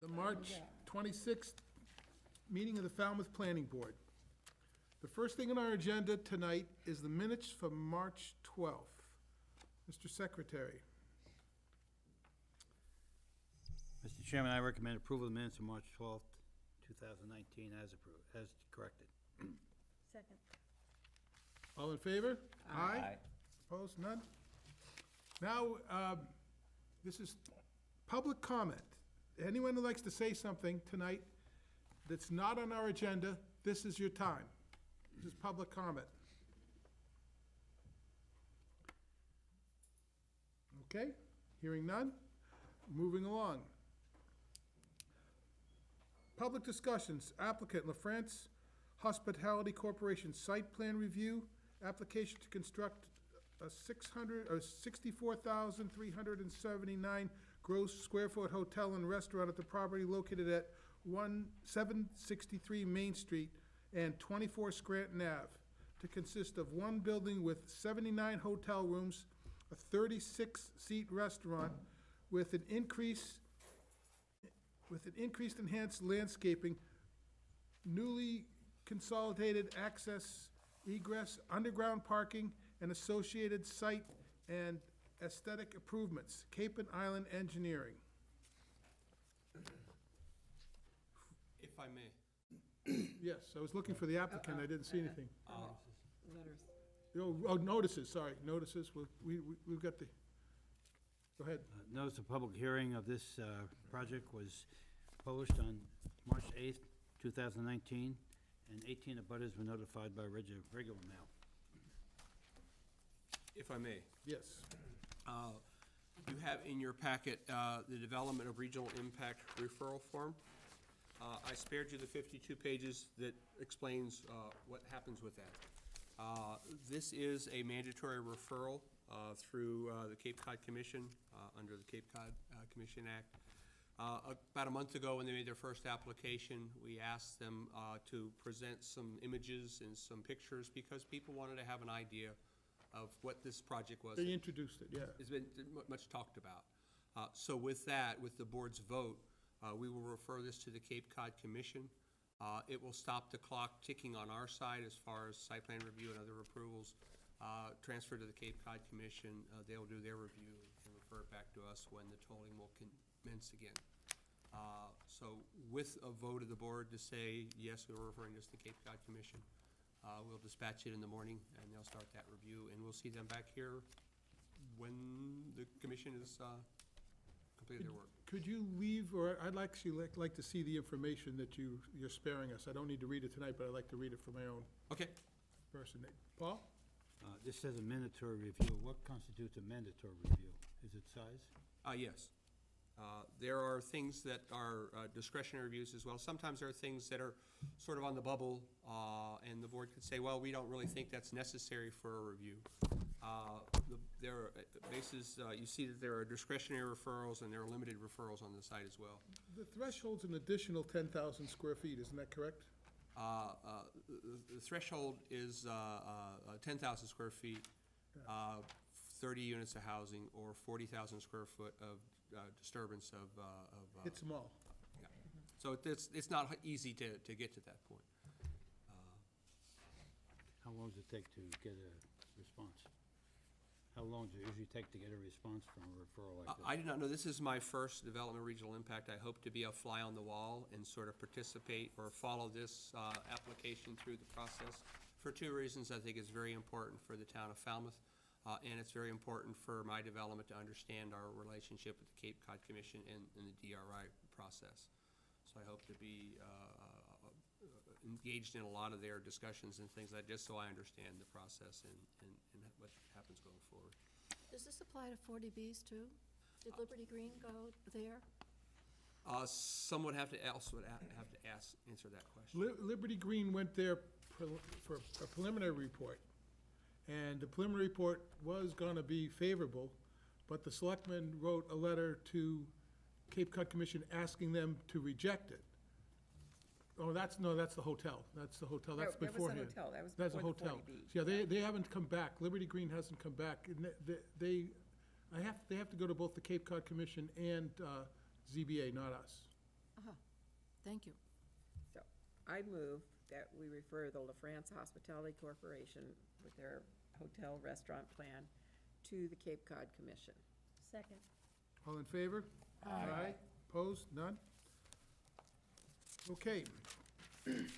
The March 26th meeting of the Falmouth Planning Board. The first thing on our agenda tonight is the minutes for March 12th. Mr. Secretary. Mr. Chairman, I recommend approval of the minutes of March 12th, 2019 as approved, as corrected. Second. All in favor? Aye. Opposed? None? Now, this is public comment. Anyone who likes to say something tonight that's not on our agenda, this is your time. This is public comment. Okay, hearing none, moving along. Public discussions, applicant LaFrance Hospitality Corporation site plan review, application to construct a 64,379 gross square foot hotel and restaurant at the property located at 763 Main Street and 24 Scranton Ave, to consist of one building with 79 hotel rooms, a 36-seat restaurant with an increased enhanced landscaping, newly consolidated access, egress, underground parking, and associated site and aesthetic improvements, Cape and Island Engineering. If I may. Yes, I was looking for the applicant, I didn't see anything. Letters. Oh, notices, sorry, notices, we've got the, go ahead. Notice of public hearing of this project was published on March 8th, 2019, and 18 abutters were notified by regular mail. If I may. Yes. You have in your packet the development of regional impact referral form. I spared you the 52 pages that explains what happens with that. This is a mandatory referral through the Cape Cod Commission, under the Cape Cod Commission Act. About a month ago, when they made their first application, we asked them to present some images and some pictures because people wanted to have an idea of what this project was. They introduced it, yeah. It's been much talked about. So with that, with the board's vote, we will refer this to the Cape Cod Commission. It will stop the clock ticking on our side as far as site plan review and other approvals. Transfer to the Cape Cod Commission. They'll do their review and refer it back to us when the tolling will commence again. So with a vote of the board to say, yes, we're referring this to the Cape Cod Commission, we'll dispatch it in the morning and they'll start that review, and we'll see them back here when the commission has completed their work. Could you leave, or I'd actually like to see the information that you're sparing us. I don't need to read it tonight, but I'd like to read it for my own Okay. person. Paul? This says a mandatory review. What constitutes a mandatory review? Is it size? Yes. There are things that are discretionary reviews as well. Sometimes there are things that are sort of on the bubble, and the board could say, well, we don't really think that's necessary for a review. There are bases, you see that there are discretionary referrals and there are limited referrals on the site as well. The threshold's an additional 10,000 square feet, isn't that correct? The threshold is 10,000 square feet, 30 units of housing, or 40,000 square foot of disturbance of. Hits them all. Yeah. So it's not easy to get to that point. How long does it take to get a response? How long does it usually take to get a response from a referral like this? I do not know, this is my first development regional impact. I hope to be a fly on the wall and sort of participate or follow this application through the process. For two reasons, I think it's very important for the town of Falmouth, and it's very important for my development to understand our relationship with the Cape Cod Commission and the DRI process. So I hope to be engaged in a lot of their discussions and things like just so I understand the process and what happens going forward. Does this apply to 40Bs too? Did Liberty Green go there? Someone have to answer that question. Liberty Green went there for a preliminary report, and the preliminary report was gonna be favorable, but the selectmen wrote a letter to Cape Cod Commission asking them to reject it. Oh, that's the hotel, that's beforehand. That was the hotel, that was That's a before the hotel. 40B. Yeah, they haven't come back, Liberty Green hasn't come back, and they have to go to both the Cape Cod Commission and ZBA, not us. Thank you. So I move that we refer the La France Hospitality Corporation with their hotel restaurant plan to the Cape Cod Commission. Second. All in favor? Aye. Opposed? None? Okay.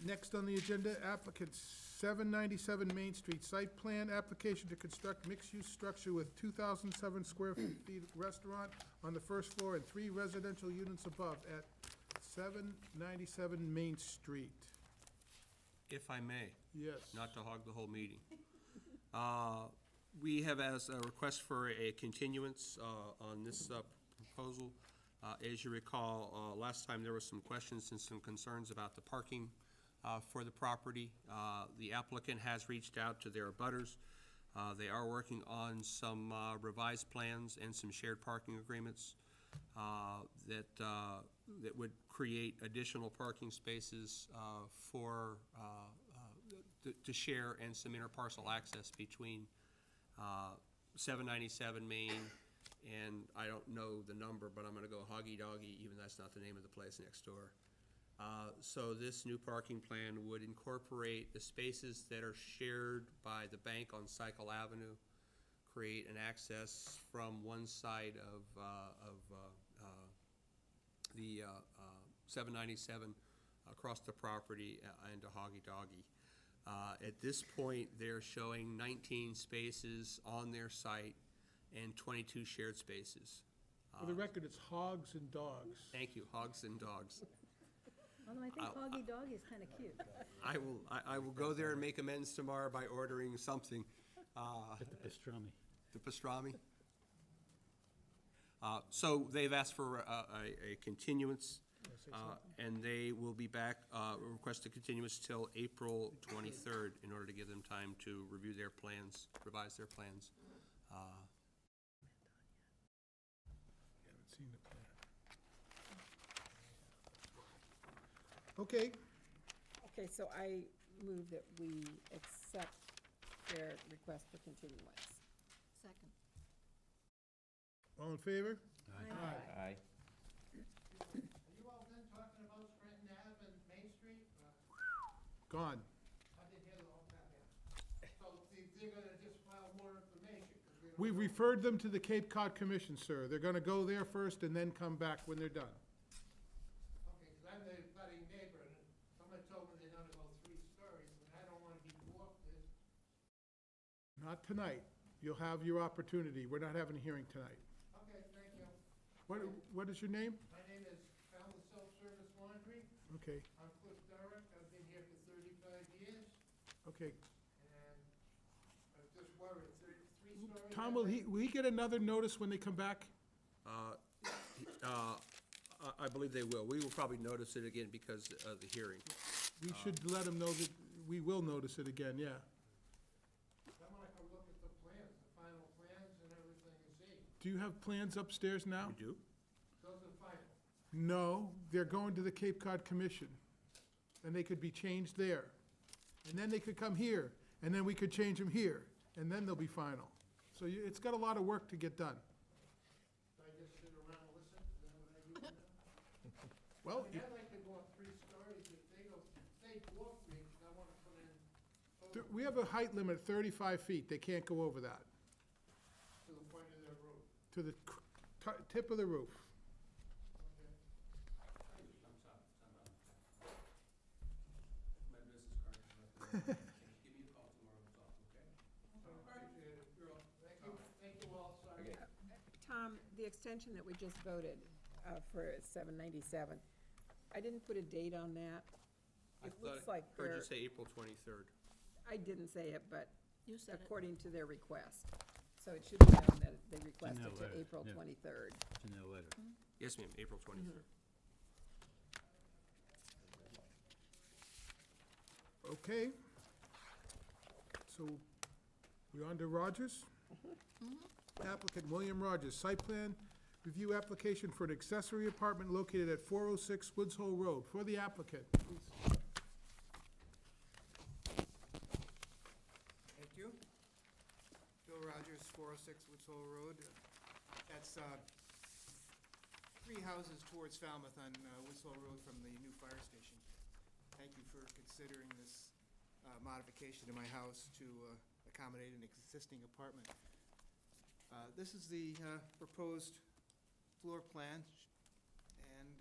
Next on the agenda, applicant 797 Main Street, site plan application to construct mixed-use structure with 2,007 square feet restaurant on the first floor and 3 residential units above at 797 Main Street. If I may. Yes. Not to hog the whole meeting. We have as a request for a continuance on this proposal. As you recall, last time there were some questions and some concerns about the parking for the property. The applicant has reached out to their abutters. They are working on some revised plans and some shared parking agreements that would create additional parking spaces to share and some interparcel access between 797 Main and I don't know the number, but I'm gonna go Hoggy Doggy, even that's not the name of the place next door. So this new parking plan would incorporate the spaces that are shared by the bank on Cycle Avenue, create an access from one side of the 797 across the property into Hoggy Doggy. At this point, they're showing 19 spaces on their site and 22 shared spaces. For the record, it's hogs and dogs. Thank you, hogs and dogs. Although I think Hoggy Doggy is kind of cute. I will go there and make amends tomorrow by ordering something. At the pastrami. The pastrami. So they've asked for a continuance, and they will be back, request a continuance till April 23rd in order to give them time to review their plans, revise their plans. Haven't seen the plan. Okay, Okay, so I move that we accept their request for continuance. Second. all in favor? Aye. Are you all done talking about Scranton Ave and Main Street? Gone. I didn't hear the whole time, yeah. So they're gonna just file more information, 'cause we don't. We referred them to the Cape Cod Commission, sir. They're gonna go there first and then come back when they're done. Okay, 'cause I'm the budding neighbor, and someone told me they're gonna go 3 stories, and I don't wanna be dwarfed this. Not tonight. You'll have your opportunity. We're not having a hearing tonight. Okay, thank you. What is your name? My name is Falmouth Self-Service Laundry. Okay, I'm Cliff Derrick. I've been here for 35 years, okay. and I'm just worried, 3 stories. Tom, will he get another notice when they come back? I believe they will. We will probably notice it again because of the hearing. We should let them know that we will notice it again, yeah. I wanna come look at the plans, the final plans and everything and see. Do you have plans upstairs now? We do? Those are final. No, they're going to the Cape Cod Commission, and they could be changed there. And then they could come here, and then we could change them here, and then they'll be final. So it's got a lot of work to get done. I just sit around and listen, is that what I do now? Well, I mean, I'd like to go up 3 stories, if they dwarf me, 'cause I wanna put in we have a height limit of 35 feet. They can't go over that, to the point of their roof. to the tip of the roof. Thank you all, sorry. Tom, the extension that we just voted for 797, I didn't put a date on that. I It thought looks I like heard they're, you say April 23rd. I didn't say it, but You said it. according to their request. So it should be known that they requested to letter, April yeah. 23rd. It's in their letter. Yes, ma'am, April 23rd. Okay. So, we on to Rogers? Applicant William Rogers, site plan review application for an accessory apartment located at 406 Woods Hole Road. For the applicant, please. Thank you. Bill Rogers, 406 Woods Hole Road. That's 3 houses towards Falmouth on Woods Hole Road from the new fire station. Thank you for considering this modification to my house to accommodate an existing apartment. This is the proposed floor plan and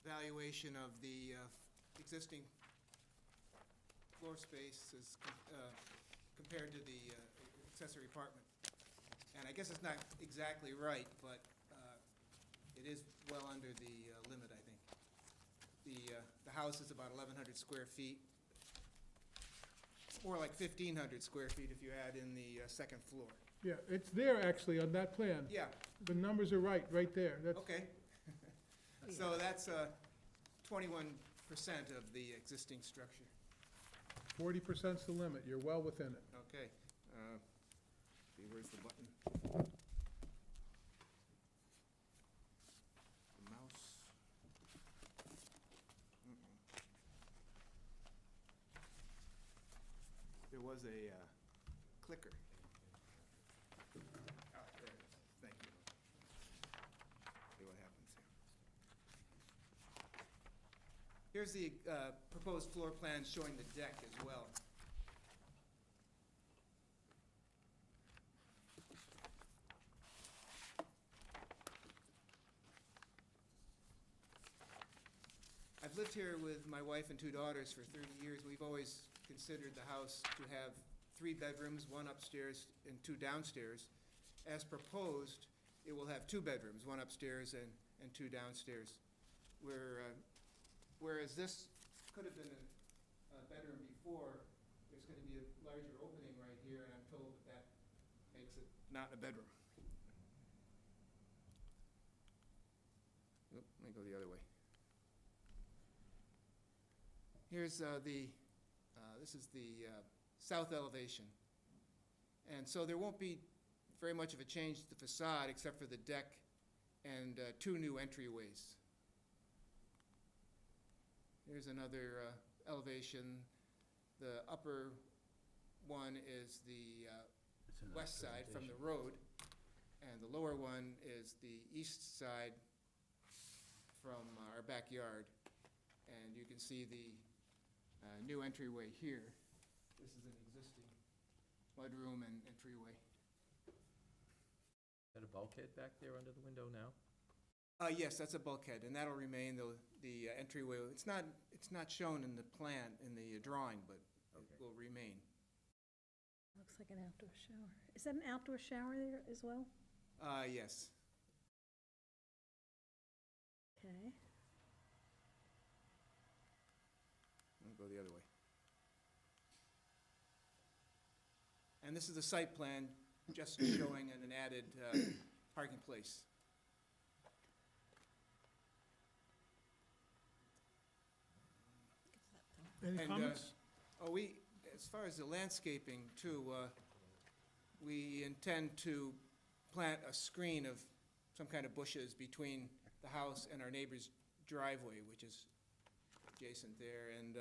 valuation of the existing floor space is compared to the accessory apartment. And I guess it's not exactly right, but it is well under the limit, I think. The house is about 1,100 square feet. More like 1,500 square feet if you add in the second floor. Yeah, it's there actually on that plan. Yeah, The numbers are right there. That's, okay. So that's 21% of the existing structure. 40%'s the limit. You're well within it. Okay. See, where's the button? The mouse. There was a clicker. Oh, there it is. Thank you. See what happens here. Here's the proposed floor plan showing the deck as well. I've lived here with my wife and 2 daughters for 30 years. We've always considered the house to have 3 bedrooms, 1 upstairs and 2 downstairs. As proposed, it will have 2 bedrooms, 1 upstairs and 2 downstairs. Whereas this could have been a bedroom before, there's going to be a larger opening right here, and I'm told that makes it not a bedroom. Oop, let me go the other way. Here's this is the south elevation. And so there won't be very much of a change to the facade except for the deck and 2 new entryways. Here's another elevation. The upper one is the It's an west side from the representation. road, and the lower one is the east side from our backyard. And you can see the new entryway here. This is an existing mudroom and entryway. Is that a bulkhead back there under the window now? Yes, that's a bulkhead, and that'll remain the entryway. It's not shown in the plan, in the drawing, but it will remain. Looks like an outdoor shower. Is that an outdoor shower there as well? Yes. Okay. I'll go the other way. And this is the site plan, just showing an added parking place. Any And, comments? as far as the landscaping too, we intend to plant a screen of some kind of bushes between the house and our neighbor's driveway, which is adjacent there, and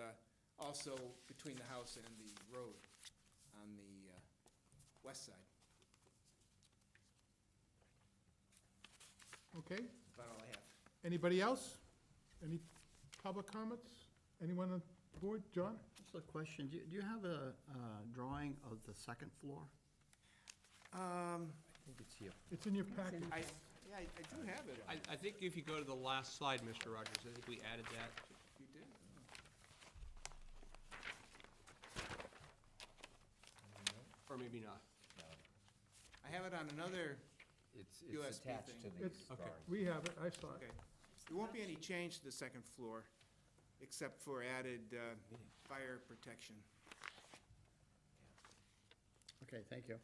also between the house and the road on the west side. Okay, That's about all I have. anybody else? Any public comments? Anyone on the board? John? Just a question, do you have a drawing of the second floor? I think it's here. It's in your packet. I do have it. I think if you go to the last slide, Mr. Rogers, I think we added that. You did? Or maybe not. I have it on another, It's USB attached thing. to these It's- Okay. drawings. We have it, I saw it. okay. There won't be any change to the second floor, except for added fire protection. Okay, thank you.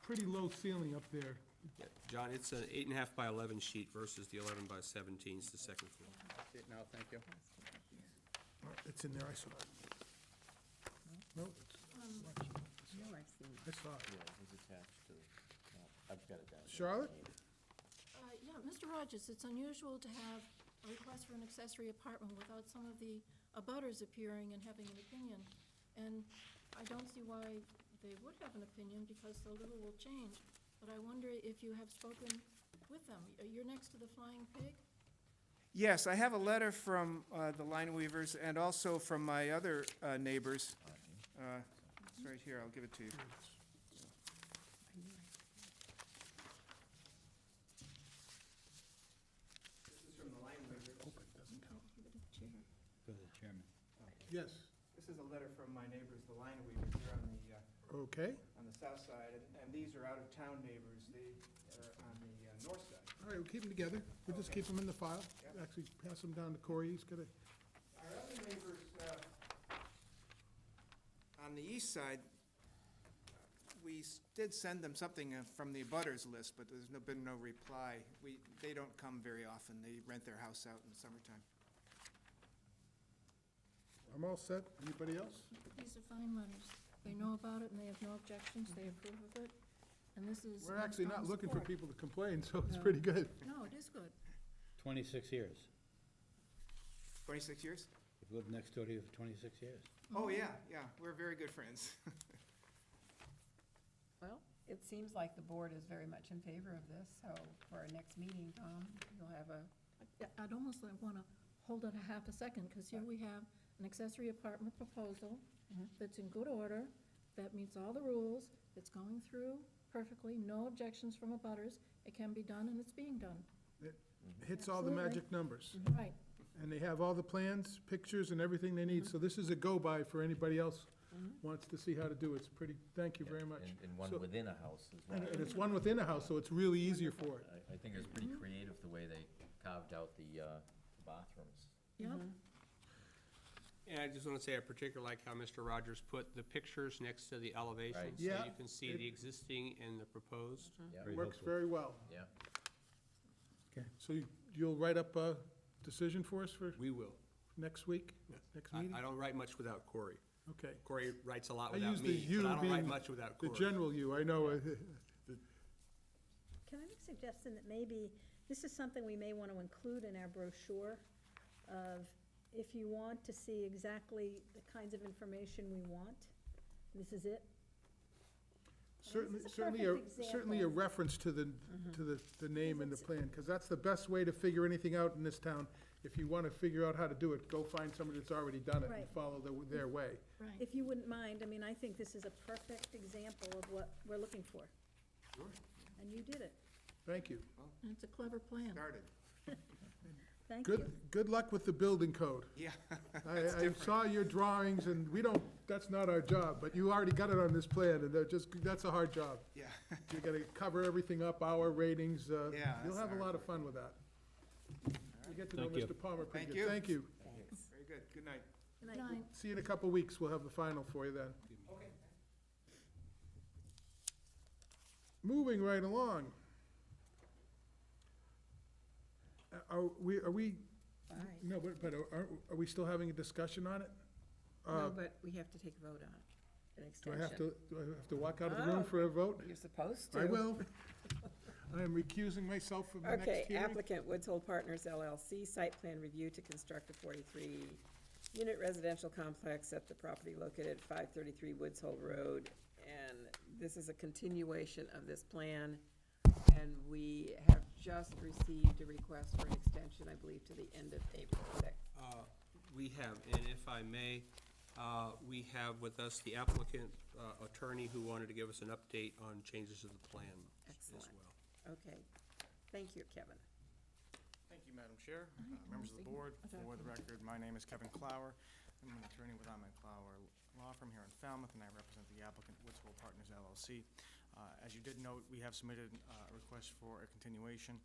Pretty low ceiling up there. Yeah, John, it's an 8.5 by 11 sheet versus the 11 by 17 is the second floor. See it now, thank you. It's in there, I saw it. No, No, I've seen it. I saw it. Yeah, it's attached to, I've got it down. here. Charlotte? Yeah, Mr. Rogers, it's unusual to have a request for an accessory apartment without some of the abutters appearing and having an opinion. And I don't see why they would have an opinion, because so little will change. But I wonder if you have spoken with them. You're next to the Flying Pig? Yes, I have a letter from the line weavers and also from my other neighbors. It's right here, I'll give it to you. This is from the line weavers. Give it a chair. Go to the chairman. Yes, This is a letter from my neighbors, the line weavers, here okay. on the south side, and these are out-of-town neighbors, they are on the north side. All right, we'll keep them together. We'll just keep them in the file. Yep. Actually, pass them down to Corey. He's got a, Our other neighbors, on the east side, we did send them something from the abutters list, but there's been no reply. They don't come very often, they rent their house out in the summertime. I'm all set. Anybody else? These are fine letters. They know about it and they have no objections, they approve of it. And this is. We're actually not strong looking for support. people to complain, so it's No. pretty good. No, it is good. 26 years. 26 years? We've lived next door to you for 26 years. Oh, yeah, we're very good friends. Well, it seems like the board is very much in favor of this, so for our next meeting, Tom, you'll have a, I'd almost like want to hold it a half a second, because here we have an accessory apartment proposal that's in good order, that meets all the rules, it's going through perfectly, no objections from abutters, it can be done and it's being done. Hits all the Absolutely. magic numbers. Right. And they have all the plans, pictures, and everything they need. So this is a go-by for anybody else wants to see how to do it. It's pretty, thank you very much. And one So- within a house as well. And it's one within a house, so it's really easier for it. I think it's pretty creative the way they carved out the bathrooms. Yep. And I just want to say I particularly like how Mr. Rogers put the pictures next to the elevation. Right. So Yeah, you can see it- the existing and the proposed. Yeah, Very Works helpful. very well. yeah. So you'll write up a decision for us for We will. next week, next meeting? I don't write much without Corey. Okay. Corey writes a lot I without use the me, you but I don't write being much without The Corey. general you, I know. Can I make a suggestion that maybe, this is something we may want to include in our brochure of, if you want to see exactly the kinds of information we want, this is it. Certainly, is a certainly, perfect certainly a example. reference to the name and the plan, because that's the best way to figure anything out in this town. If you want to figure out how to do it, go find somebody that's already done it and Right. follow their way. Right. If you wouldn't mind, I mean, I think this is a perfect example of what we're looking for. Sure. And you did it. Thank you. And it's a clever plan. Started. Thank you. Good luck with the building code. Yeah. I saw your drawings, and that's not our job, but you already got it on this plan, and that's a hard job. Yeah. You gotta cover everything up, hour ratings, Yeah, you'll that's have a hard lot of work. fun with that. You get to know Thank you. Mr. Palmer pretty Thank good. you. Thank you. Thanks. Very good. Good night. Good night. Nine. See you in a couple weeks, we'll have the final for you then. Okay. Moving right along. Are we Fine. No, but are we still having a discussion on it? No, but we have to take a vote on it, an Do extension. I have to walk out of the room Oh. for a vote? You're supposed to. I will. I am recusing myself from the next Okay, hearing. applicant Woods Hole Partners LLC, site plan review to construct a 43-unit residential complex at the property located at 533 Woods Hole Road. And this is a continuation of this plan, and we have just received a request for an extension, I believe, to the end of April 6th. We have, and if I may, we have with us the applicant attorney who wanted to give us an update on changes to the plan as Excellent. well. Okay, thank you, Kevin. Thank you, Madam Chair, members of the board. For the record, my name is Kevin Clower. I'm an attorney with Ahmed Clower Law Firm here in Falmouth, and I represent the applicant Woods Hole Partners LLC. As you did note, we have submitted a request for a continuation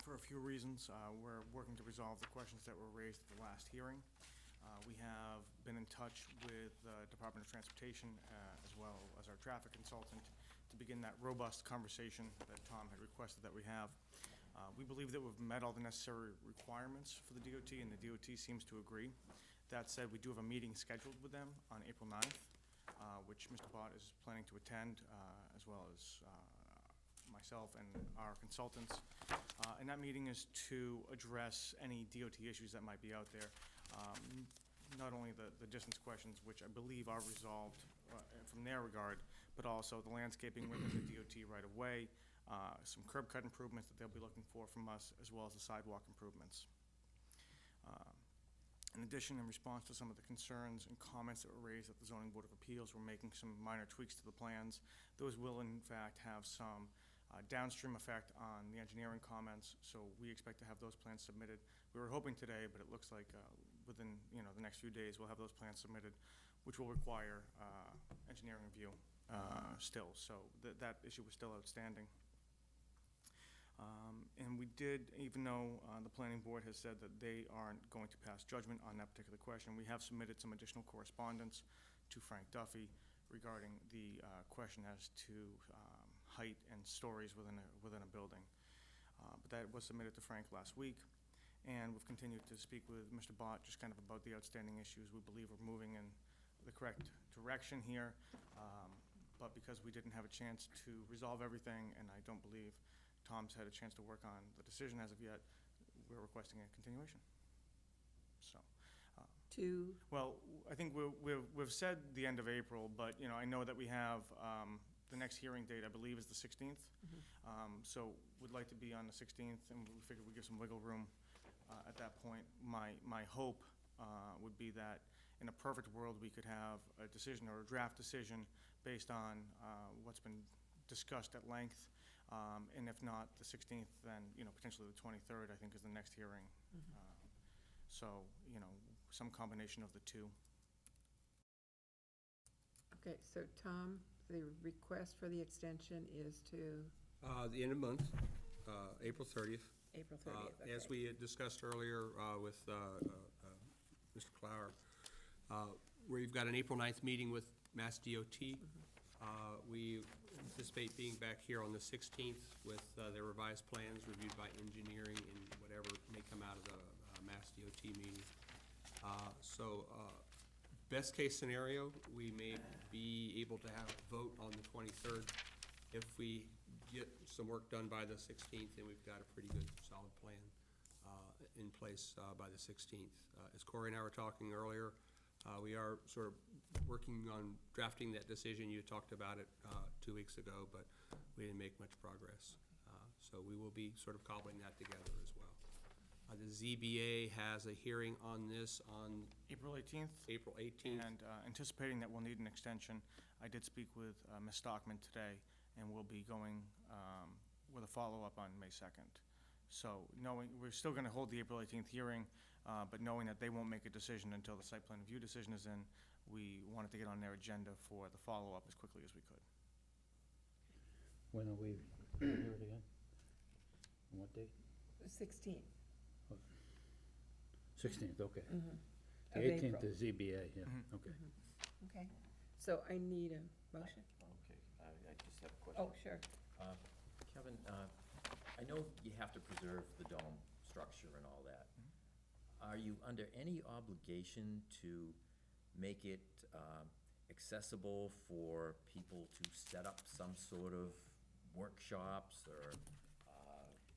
for a few reasons. We're working to resolve the questions that were raised at the last hearing. We have been in touch with the Department of Transportation as well as our traffic consultant to begin that robust conversation that Tom had requested that we have. We believe that we've met all the necessary requirements for the DOT, and the DOT seems to agree. That said, we do have a meeting scheduled with them on April 9th, which Mr. Bott is planning to attend, as well as myself and our consultants. And that meeting is to address any DOT issues that might be out there. Not only the distance questions, which I believe are resolved from their regard, but also the landscaping within the DOT right of way, some curb cut improvements that they'll be looking for from us, as well as the sidewalk improvements. In addition, in response to some of the concerns and comments that were raised at the Zoning Board of Appeals, we're making some minor tweaks to the plans. Those will in fact have some downstream effect on the engineering comments, so we expect to have those plans submitted. We were hoping today, but it looks like within the next few days, we'll have those plans submitted, which will require engineering review still, so that issue was still outstanding. And we did, even though the planning board has said that they aren't going to pass judgment on that particular question, we have submitted some additional correspondence to Frank Duffy regarding the question as to height and stories within a building. But that was submitted to Frank last week, and we've continued to speak with Mr. Bott just kind of about the outstanding issues. We believe we're moving in the correct direction here, but because we didn't have a chance to resolve everything, and I don't believe Tom's had a chance to work on the decision as of yet, we're requesting a continuation. So, well, I think we've said the end of April, but I know that we have the next hearing date, I believe, is the 16th. So we'd like to be on the 16th, and we figured we'd give some wiggle room at that point. My hope would be that in a perfect world, we could have a decision or a draft decision based on what's been discussed at length. And if not the 16th, then potentially the 23rd, I think, is the next hearing. So some combination of the two. Okay, so Tom, the request for the extension is to The end of the month, April 30th. April 30th, okay. As we had discussed earlier with Mr. Clower, we've got an April 9th meeting with Mass DOT. We anticipate being back here on the 16th with their revised plans reviewed by engineering and whatever may come out of the Mass DOT meeting. Best case scenario, we may be able to have a vote on the 23rd. If we get some work done by the 16th, then we've got a pretty good solid plan in place by the 16th. As Corey and I were talking earlier, we are sort of working on drafting that decision. You talked about it 2 weeks ago, but we didn't make much progress. So we will be sort of cobbling that together as well. The ZBA has a hearing on this on April 18th. April 18th. And anticipating that we'll need an extension, I did speak with Ms. Stockman today, and we'll be going with a follow-up on May 2nd. So we're still going to hold the April 18th hearing, but knowing that they won't make a decision until the site plan review decision is in, we wanted to get on their agenda for the follow-up as quickly as we could. When are we hear it again? On what date? 16th. 16th, okay. Of The 18th April. is ZBA, yeah, okay. Okay, so I need a motion. Okay, I just have a question. Oh, sure. Kevin, I know you have to preserve the dome structure and all that. Are you under any obligation to make it accessible for people to set up some sort of workshops or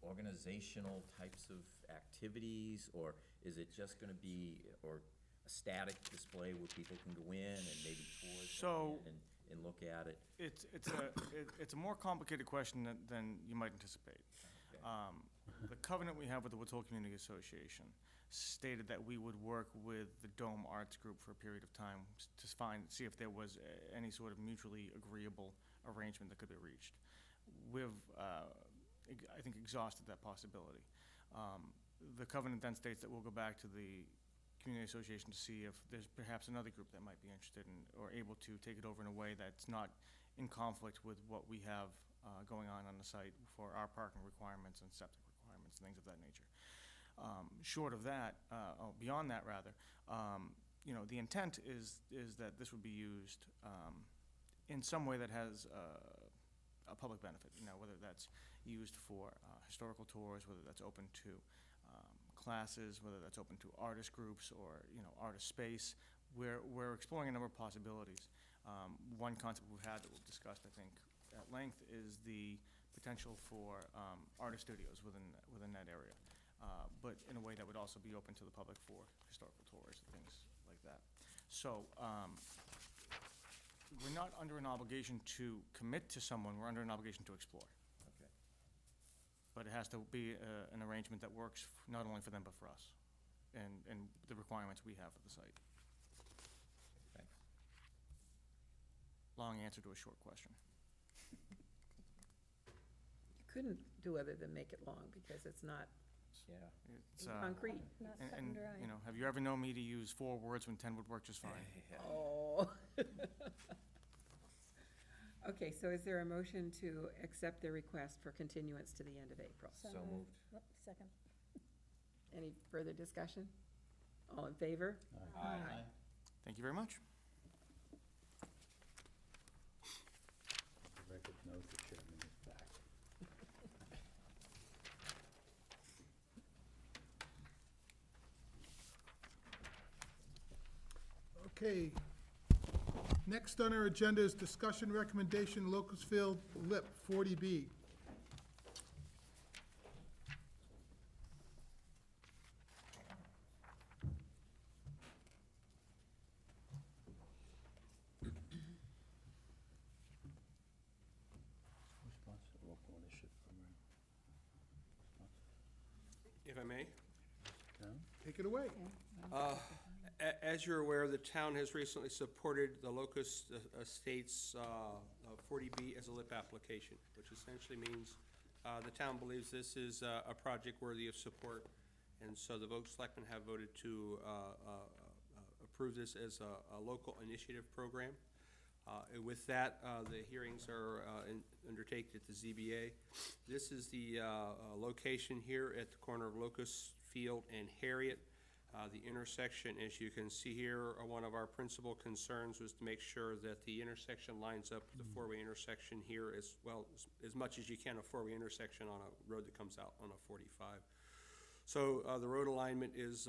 organizational types of activities? Or is it just gonna be, or a static display where people can go in and maybe tours So- and look at it? It's a more complicated question than you might anticipate. Okay. The covenant we have with the Woods Hole Community Association stated that we would work with the Dome Arts Group for a period of time to see if there was any sort of mutually agreeable arrangement that could be reached. We've, I think, exhausted that possibility. The covenant then states that we'll go back to the Community Association to see if there's perhaps another group that might be interested in, or able to take it over in a way that's not in conflict with what we have going on the site for our parking requirements and septic requirements, things of that nature. Short of that, beyond that rather, you know, the intent is that this would be used in some way that has a public benefit, you know, whether that's used for historical tours, whether that's open to classes, whether that's open to artist groups or, you know, artist space. We're exploring a number of possibilities. One concept we've had that we've discussed, I think, at length is the potential for artist studios within that area, but in a way that would also be open to the public for historical tours and things like that. So we're not under an obligation to commit to someone, we're under an obligation to explore. Okay. But it has to be an arrangement that works not only for them, but for us, and the requirements we have for the site. Thanks. Long answer to a short question. You couldn't do other than make it long, because it's not Yeah. It's, concrete. Not cut and, and dry. you know, have you ever known me to use 4 words when 10 would work just fine? Oh. Okay, so is there a motion to accept the request for continuance to the end of April? So moved. Oh, second. Any further discussion? All in favor? Aye. Thank you very much. The record knows the chairman is back. Okay. Next on our agenda is discussion recommendation, Locustfield LIP 40B. Who sponsors local initiative program? If I may. No? Take it away. As you're aware, the town has recently supported the Locust Estates 40B as a LIP application, which essentially means the town believes this is a project worthy of support, and so the Selectmen have voted to approve this as a local initiative program. And with that, the hearings are undertaken at the ZBA. This is the location here at the corner of Locust Field and Harriet. The intersection, as you can see here, one of our principal concerns was to make sure that the intersection lines up with the four-way intersection here as well, as much as you can, a four-way intersection on a road that comes out on a 45. So the road alignment is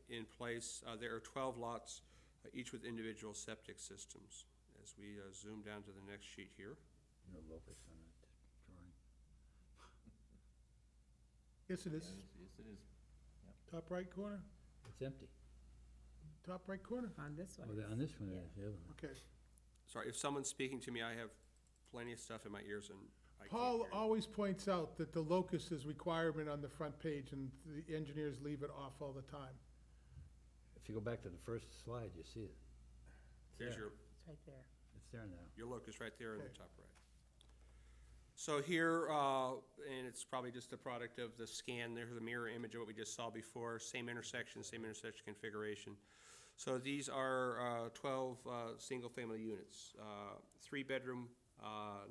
in place. There are 12 lots, each with individual septic systems. As we zoom down to the next sheet here. No locus on that drawing. Yes, it is. Yes, it is. Top right corner? It's empty. Top right corner? On this one? On this one, it is, the other one. Okay. Sorry, if someone's speaking to me, I have plenty of stuff in my ears and I can't Paul hear you. always points out that the locus is requirement on the front page, and the engineers leave it off all the time. If you go back to the first slide, you see it. Here's there. your It's right there. It's there now. Your locus right there in the Okay. top right. So here, and it's probably just a product of the scan, there's the mirror image of what we just saw before, same intersection configuration. So these are 12 single-family units, 3-bedroom,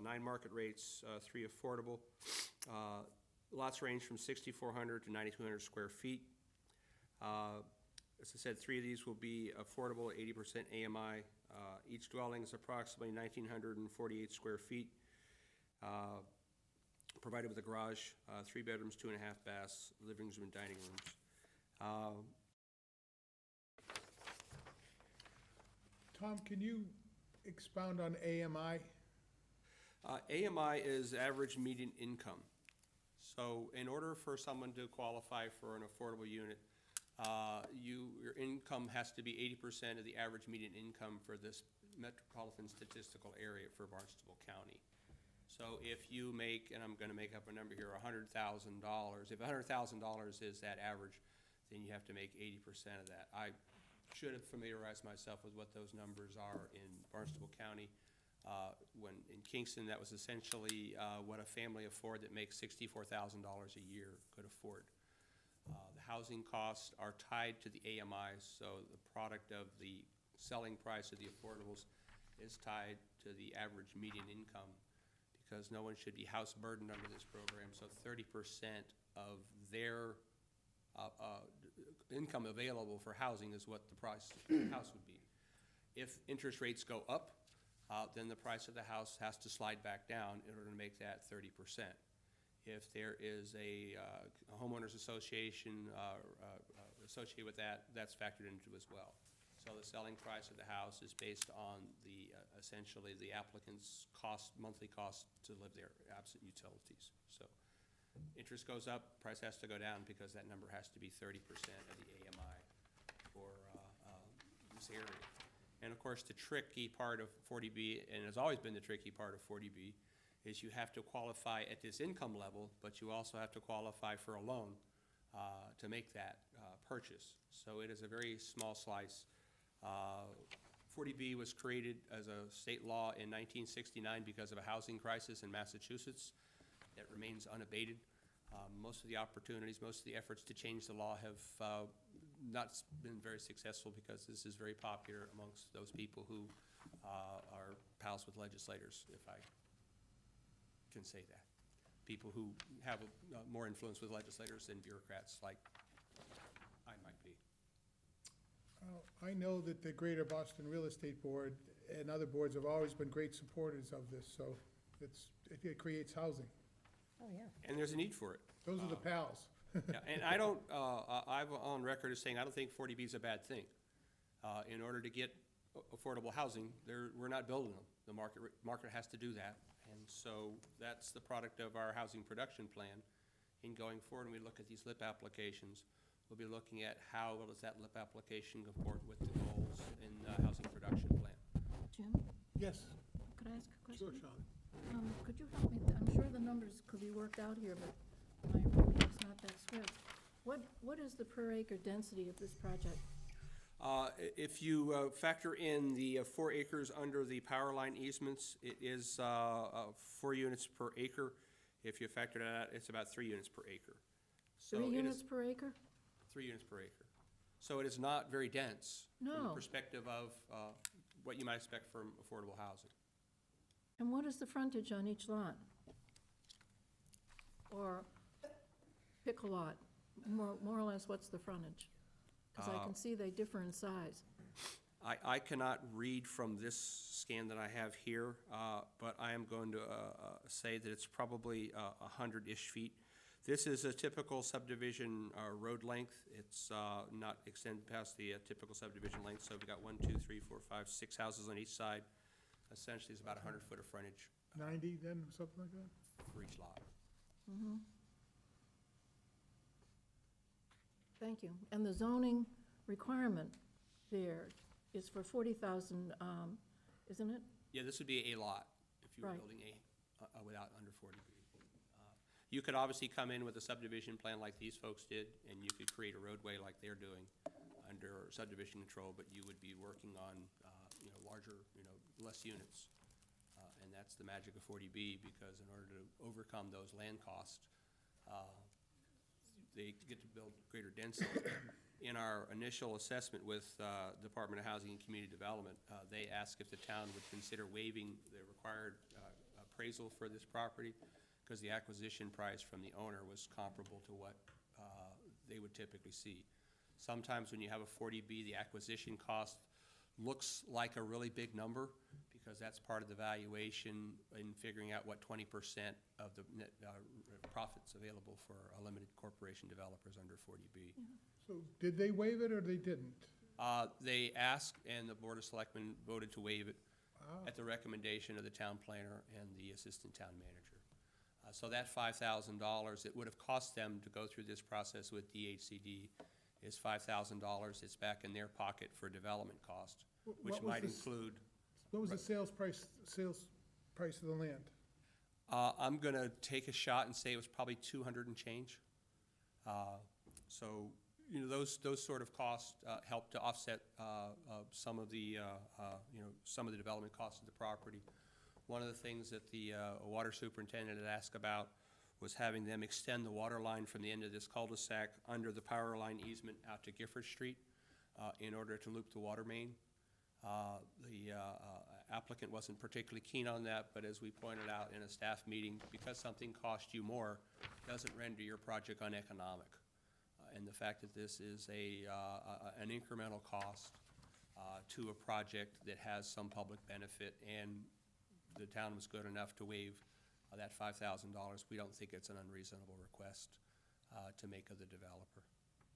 9 market rates, 3 affordable. Lots range from 6,400 to 9,200 square feet. As I said, 3 of these will be affordable, 80% AMI. Each dwelling is approximately 1,948 square feet. provided with a garage, 3 bedrooms, 2.5 baths, living room and dining rooms. Tom, can you expound on AMI? AMI is average median income. So in order for someone to qualify for an affordable unit, your income has to be 80% of the average median income for this metropolitan statistical area for Barnstable County. So if you make, and I'm gonna make up a number here, $100,000, if $100,000 is that average, then you have to make 80% of that. I should have familiarized myself with what those numbers are in Barnstable County. When in Kingston, that was essentially what a family of four that makes $64,000 a year could afford. The housing costs are tied to the AMIs, so the product of the selling price of the affordables is tied to the average median income, because no one should be house burdened under this program. So 30% of their income available for housing is what the price of the house would be. If interest rates go up, then the price of the house has to slide back down in order to make that 30%. If there is a homeowners association associated with that, that's factored into as well. So the selling price of the house is based on the, essentially the applicant's monthly cost to live there, absent utilities. So interest goes up, price has to go down because that number has to be 30% of the AMI for this area. And of course, the tricky part of 40B, and has always been the tricky part of 40B, is you have to qualify at this income level, but you also have to qualify for a loan to make that purchase. So it is a very small slice. 40B was created as a state law in 1969 because of a housing crisis in Massachusetts that remains unabated. Most of the opportunities, most of the efforts to change the law have not been very successful, because this is very popular amongst those people who are pals with legislators, if I can say that. People who have more influence with legislators than bureaucrats like I might be. I know that the Greater Boston Real Estate Board and other boards have always been great supporters of this, so it creates housing. Oh, yeah. And there's a need for it. Those are the pals. Yeah, and I don't, I'm on record as saying I don't think 40B is a bad thing. In order to get affordable housing, we're not building them. The market has to do that. And so that's the product of our housing production plan. In going forward, when we look at these LIP applications, we'll be looking at how well does that LIP application comport with the goals in the housing production plan. Jim, Yes, could I ask a question? sure, Charlie. Could you help me? I'm sure the numbers could be worked out here, but my reading is not that swift. What is the per acre density of this project? If you factor in the 4 acres under the power line easements, it is 4 units per acre. If you factor that out, it's about 3 units per acre. So 3 it units is per acre? 3 units per acre. So it is not very dense from the No. perspective of what you might expect from affordable housing. And what is the frontage on each lot? Or pick a lot, more or less, what's the frontage? Because I can see they differ in size. I cannot read from this scan that I have here, but I am going to say that it's probably 100-ish feet. This is a typical subdivision road length. It's not extended past the typical subdivision length, so we've got 1, 2, 3, 4, 5, 6 houses on each side. Essentially, it's about 100 foot of frontage 90 then, something like that? for each lot. Thank you. And the zoning requirement there is for 40,000, isn't it? Yeah, this would be a lot if you were Right. building without under 40B. You could obviously come in with a subdivision plan like these folks did, and you could create a roadway like they're doing under subdivision control, but you would be working on, larger, less units. And that's the magic of 40B, because in order to overcome those land costs, they get to build greater density. In our initial assessment with Department of Housing and Community Development, they asked if the town would consider waiving the required appraisal for this property, because the acquisition price from the owner was comparable to what they would typically see. Sometimes when you have a 40B, the acquisition cost looks like a really big number, because that's part of the valuation in figuring out what 20% of the net profits available for a limited corporation developers under 40B. So did they waive it or they didn't? They asked, and the Board of Selectmen voted to waive it Ah. at the recommendation of the town planner and the assistant town manager. So that $5,000, it would have cost them to go through this process with DHCD is $5,000. It's back in their pocket for development cost, Wh- which what was might the s- include, What was the sales price of the land? I'm gonna take a shot and say it was probably 200 and change. So, you know, those sort of costs help to offset some of the, some of the development costs of the property. One of the things that the water superintendent had asked about was having them extend the water line from the end of this cul-de-sac under the power line easement out to Gifford Street in order to loop the water main. The applicant wasn't particularly keen on that, but as we pointed out in a staff meeting, because something costs you more doesn't render your project uneconomic. And the fact that this is an incremental cost to a project that has some public benefit, and the town was good enough to waive that $5,000, we don't think it's an unreasonable request to make of the developer.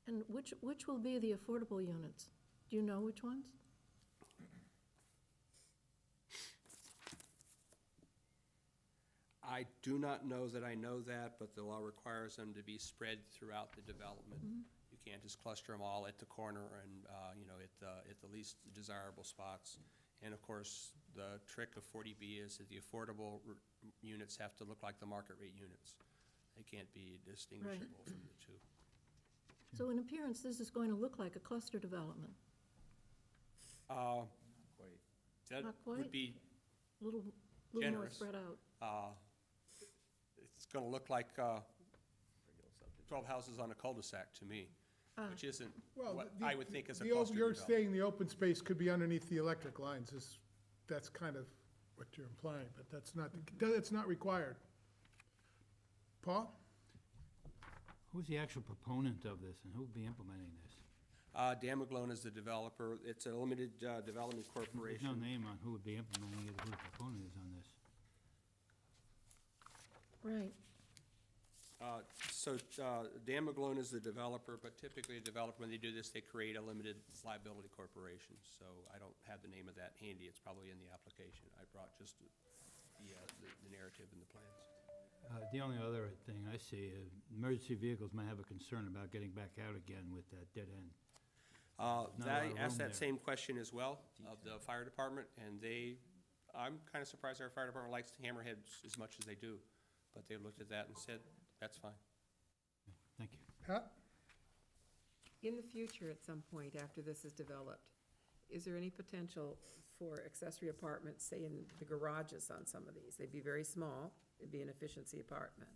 And which will be the affordable units? Do you know which ones? I do not know that I know that, but the law requires them to be spread throughout the development. You can't just cluster them all at the corner and, at the least desirable spots. And of course, the trick of 40B is that the affordable units have to look like the market rate units. They can't be distinguishable from the two. So in appearance, this is going to look like a cluster development. That Not would quite? be, Little more Generous. spread out. it's gonna look like 12 houses on a cul-de-sac to me, which isn't Well, what the- I would think is a the op- cluster You're development. saying the open space could be underneath the electric lines, that's kind of what you're implying, but that's not required. Paul? Who's the actual proponent of this, and who would be implementing this? Dan McGlone is the developer. It's a limited development There's no corporation. name on who would be implementing it, who the proponent is on this. Right. So Dan McGlone is the developer, but typically a developer, when they do this, they create a limited liability corporation. So I don't have the name of that handy. It's probably in the application. I brought just the narrative and the plans. The only other thing I see, emergency vehicles might have a concern about getting back out again with that dead end. not a lot I of asked room that there. same question as well of the fire department, and I'm kind of surprised our fire department likes hammerheads as much as they do. But they looked at that and said, that's fine. Thank you. Pat? In the future, at some point after this is developed, is there any potential for accessory apartments, say in the garages on some of these? They'd be very small, it'd be an efficiency apartment.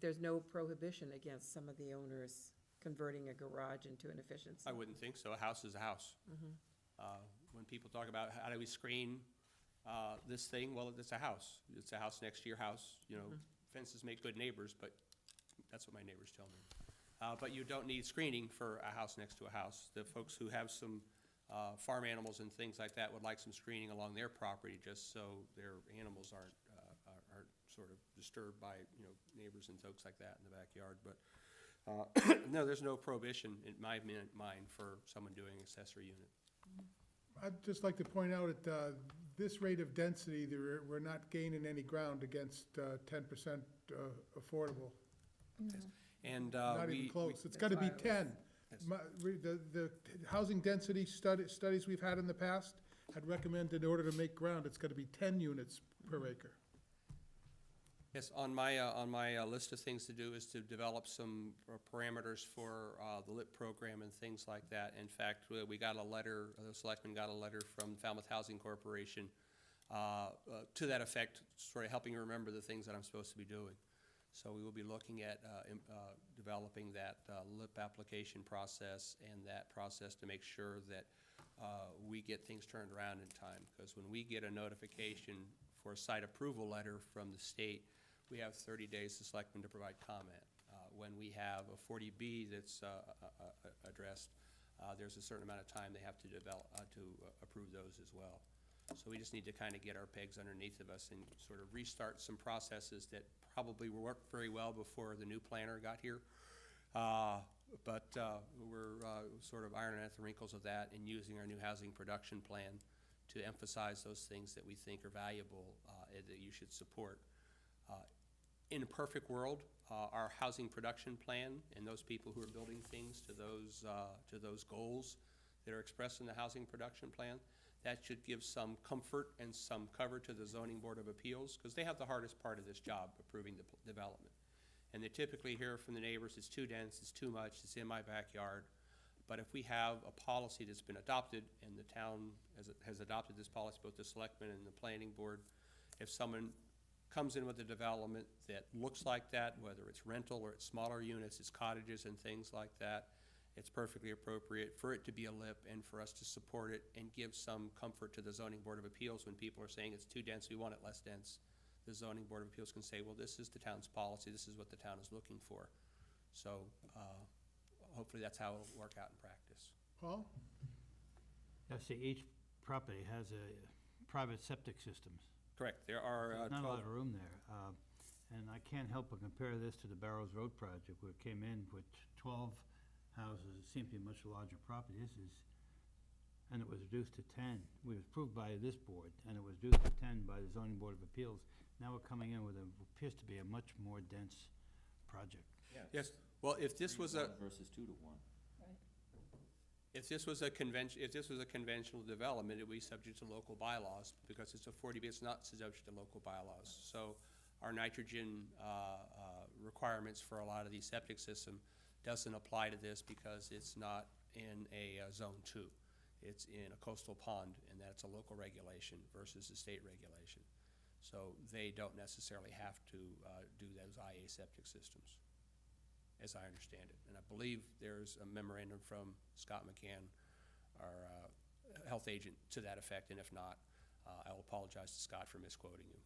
There's no prohibition against some of the owners converting a garage into an efficiency? I wouldn't think so. A house is a house. When people talk about how do we screen this thing, well, it's a house. It's a house next to your house. You know, fences make good neighbors, but that's what my neighbors tell me. But you don't need screening for a house next to a house. The folks who have some farm animals and things like that would like some screening along their property, just so their animals aren't sort of disturbed by, neighbors and folks like that in the backyard. But no, there's no prohibition in my mind for someone doing accessory unit. I'd just like to point out at this rate of density, we're not gaining any ground against 10% affordable. And Not even close. It's got to be 10. The housing density studies we've had in the past had recommended in order to make ground, it's got to be 10 units per acre. Yes, on my list of things to do is to develop some parameters for the LIP program and things like that. In fact, we got a letter, the selectmen got a letter from Falmouth Housing Corporation to that effect, sort of helping remember the things that I'm supposed to be doing. So we will be looking at developing that LIP application process and that process to make sure that we get things turned around in time. Because when we get a notification for a site approval letter from the state, we have 30 days to selectmen to provide comment. When we have a 40B that's addressed, there's a certain amount of time they have to develop, to approve those as well. So we just need to kind of get our pegs underneath of us and sort of restart some processes that probably worked very well before the new planner got here. But we're sort of ironing out the wrinkles of that and using our new housing production plan to emphasize those things that we think are valuable and that you should support. In a perfect world, our housing production plan and those people who are building things to those goals that are expressed in the housing production plan, that should give some comfort and some cover to the Zoning Board of Appeals, because they have the hardest part of this job, approving the development. And they typically hear from the neighbors, it's too dense, it's too much, it's in my backyard. But if we have a policy that's been adopted, and the town has adopted this policy, both the selectmen and the planning board, if someone comes in with a development that looks like that, whether it's rental or it's smaller units, it's cottages and things like that, it's perfectly appropriate for it to be a LIP and for us to support it and give some comfort to the Zoning Board of Appeals when people are saying it's too dense, we want it less dense. The Zoning Board of Appeals can say, well, this is the town's policy, this is what the town is looking for. So hopefully that's how it'll work out in practice. Paul? Yeah, see, each property has a private septic systems. Correct, there are There's not a lot 12, of room there. And I can't help but compare this to the Barrows Road project, where it came in with 12 houses. It seemed to be a much larger property. And it was reduced to 10. It was approved by this board, and it was reduced to 10 by the Zoning Board of Appeals. Now we're coming in with what appears to be a much more dense project. yes, well, if this was a, Versus 2 to 1. if this was a conventional development, it would be subject to local bylaws, because it's a 40B, it's not subject to local bylaws. So our nitrogen requirements for a lot of these septic system doesn't apply to this because it's not in a zone 2. It's in a coastal pond, and that's a local regulation versus a state regulation. So they don't necessarily have to do those IA septic systems, as I understand it. And I believe there's a memorandum from Scott McCann, our health agent, to that effect, and if not, I will apologize to Scott for misquoting you.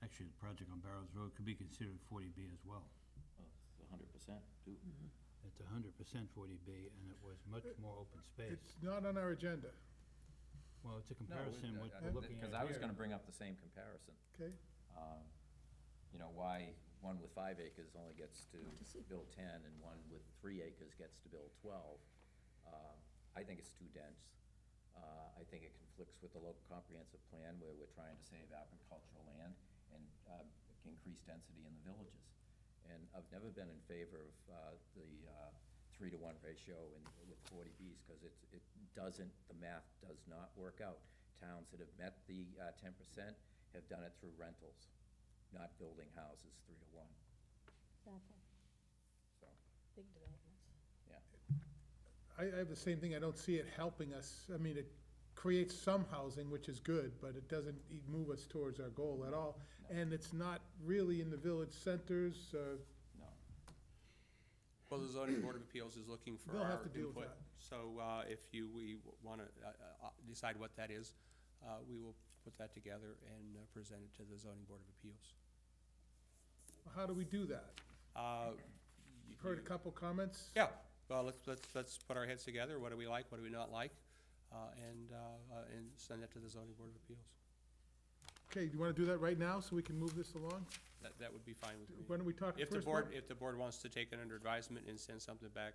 Actually, the project on Barrows Road could be considered 40B as well. Well, it's 100% too. It's 100% 40B, and it was much more open space. It's not on our agenda, Well, it's a comparison, what we're looking at Because I was here. gonna bring up the same comparison. okay? You know, why one with 5 acres only gets to To see. build 10 and one with 3 acres gets to build 12. I think it's too dense. I think it conflicts with the local comprehensive plan where we're trying to save agricultural land and increase density in the villages. And I've never been in favor of the 3-to-1 ratio with 40Bs, because it doesn't, the math does not work out. Towns that have met the 10% have done it through rentals, not building houses 3-to-1, Exactly, so, big developments. yeah. I have the same thing, I don't see it helping us. I mean, it creates some housing, which is good, but it doesn't move us towards our goal at all. And it's not really in the village centers, No. Well, the Zoning Board of Appeals is looking for They'll have our to deal with input. that. So if we want to decide what that is, we will put that together and present it to the Zoning Board of Appeals. how do we do that? You've Heard a couple comments? Yeah, well, let's put our heads together. What do we like, what do we not like? And send it to the Zoning Board of Appeals. Okay, do you want to do that right now, so we can move this along? That would be fine with me. Why don't we talk If the first? board, if the board wants to take it under advisement and send something back,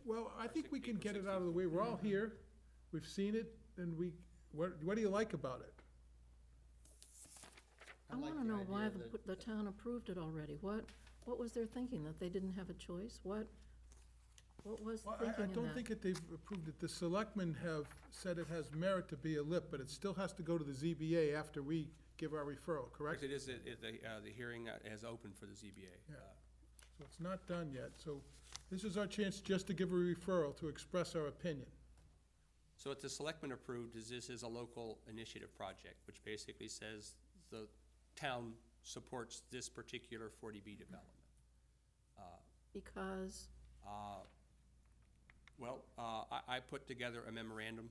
Well, I think we can April get it out of the way. We're all 16th. here, we've seen it, and what do you like about it? I want to know why the town approved it already. What was their thinking, that they didn't have a choice? What was Well, thinking I in that? don't think that they've approved it. The selectmen have said it has merit to be a LIP, but it still has to go to the ZBA after we give our referral, correct? it is, the hearing has opened for the ZBA. Yeah. So it's not done yet, so this is our chance just to give a referral, to express our opinion. So what the selectmen approved is this is a local initiative project, which basically says the town supports this particular 40B development. Because, I put together a memorandum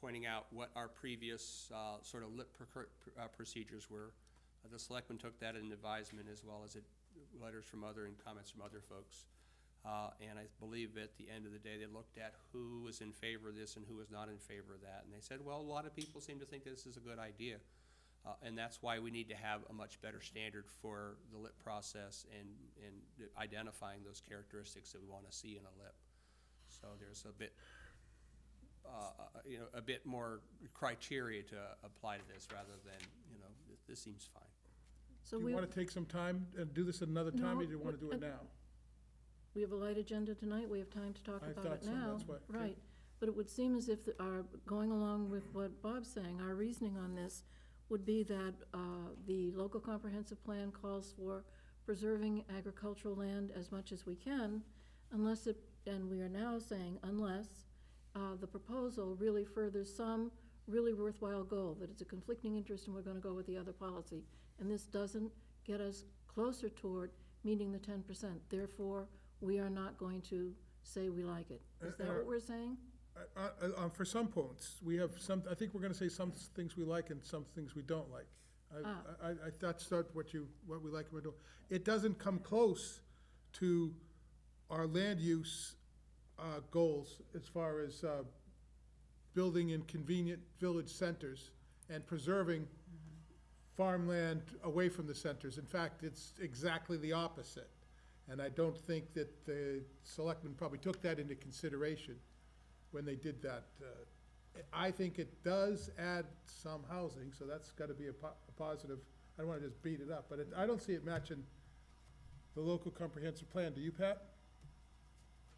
pointing out what our previous sort of LIP procedures were. The selectmen took that in advisement, as well as letters from other and comments from other folks. And I believe at the end of the day, they looked at who was in favor of this and who was not in favor of that. And they said, well, a lot of people seem to think this is a good idea. And that's why we need to have a much better standard for the LIP process and identifying those characteristics that we want to see in a LIP. So there's a bit, a bit more criteria to apply to this rather than, this seems fine. So Do we, you want to take some time and do this another time, or do you want to do it now? we have a light agenda tonight, we have time to talk I about thought it so, now. that's what- okay. Right, but it would seem as if our, going along with what Bob's saying, our reasoning on this would be that the local comprehensive plan calls for preserving agricultural land as much as we can, unless it, and we are now saying unless the proposal really furthers some really worthwhile goal, that it's a conflicting interest and we're gonna go with the other policy. And this doesn't get us closer toward meeting the 10%. Therefore, we are not going to say we like it. Is that what we're saying? For some points, we have some, I think we're gonna say some things we like and some things we don't like. That's not what we like and we don't. It doesn't come close to our land use goals as far as building in convenient village centers and preserving farmland away from the centers. In fact, it's exactly the opposite. And I don't think that the selectmen probably took that into consideration when they did that. I think it does add some housing, so that's gotta be a positive. I don't wanna just beat it up, but I don't see it matching the local comprehensive plan. Do you, Pat?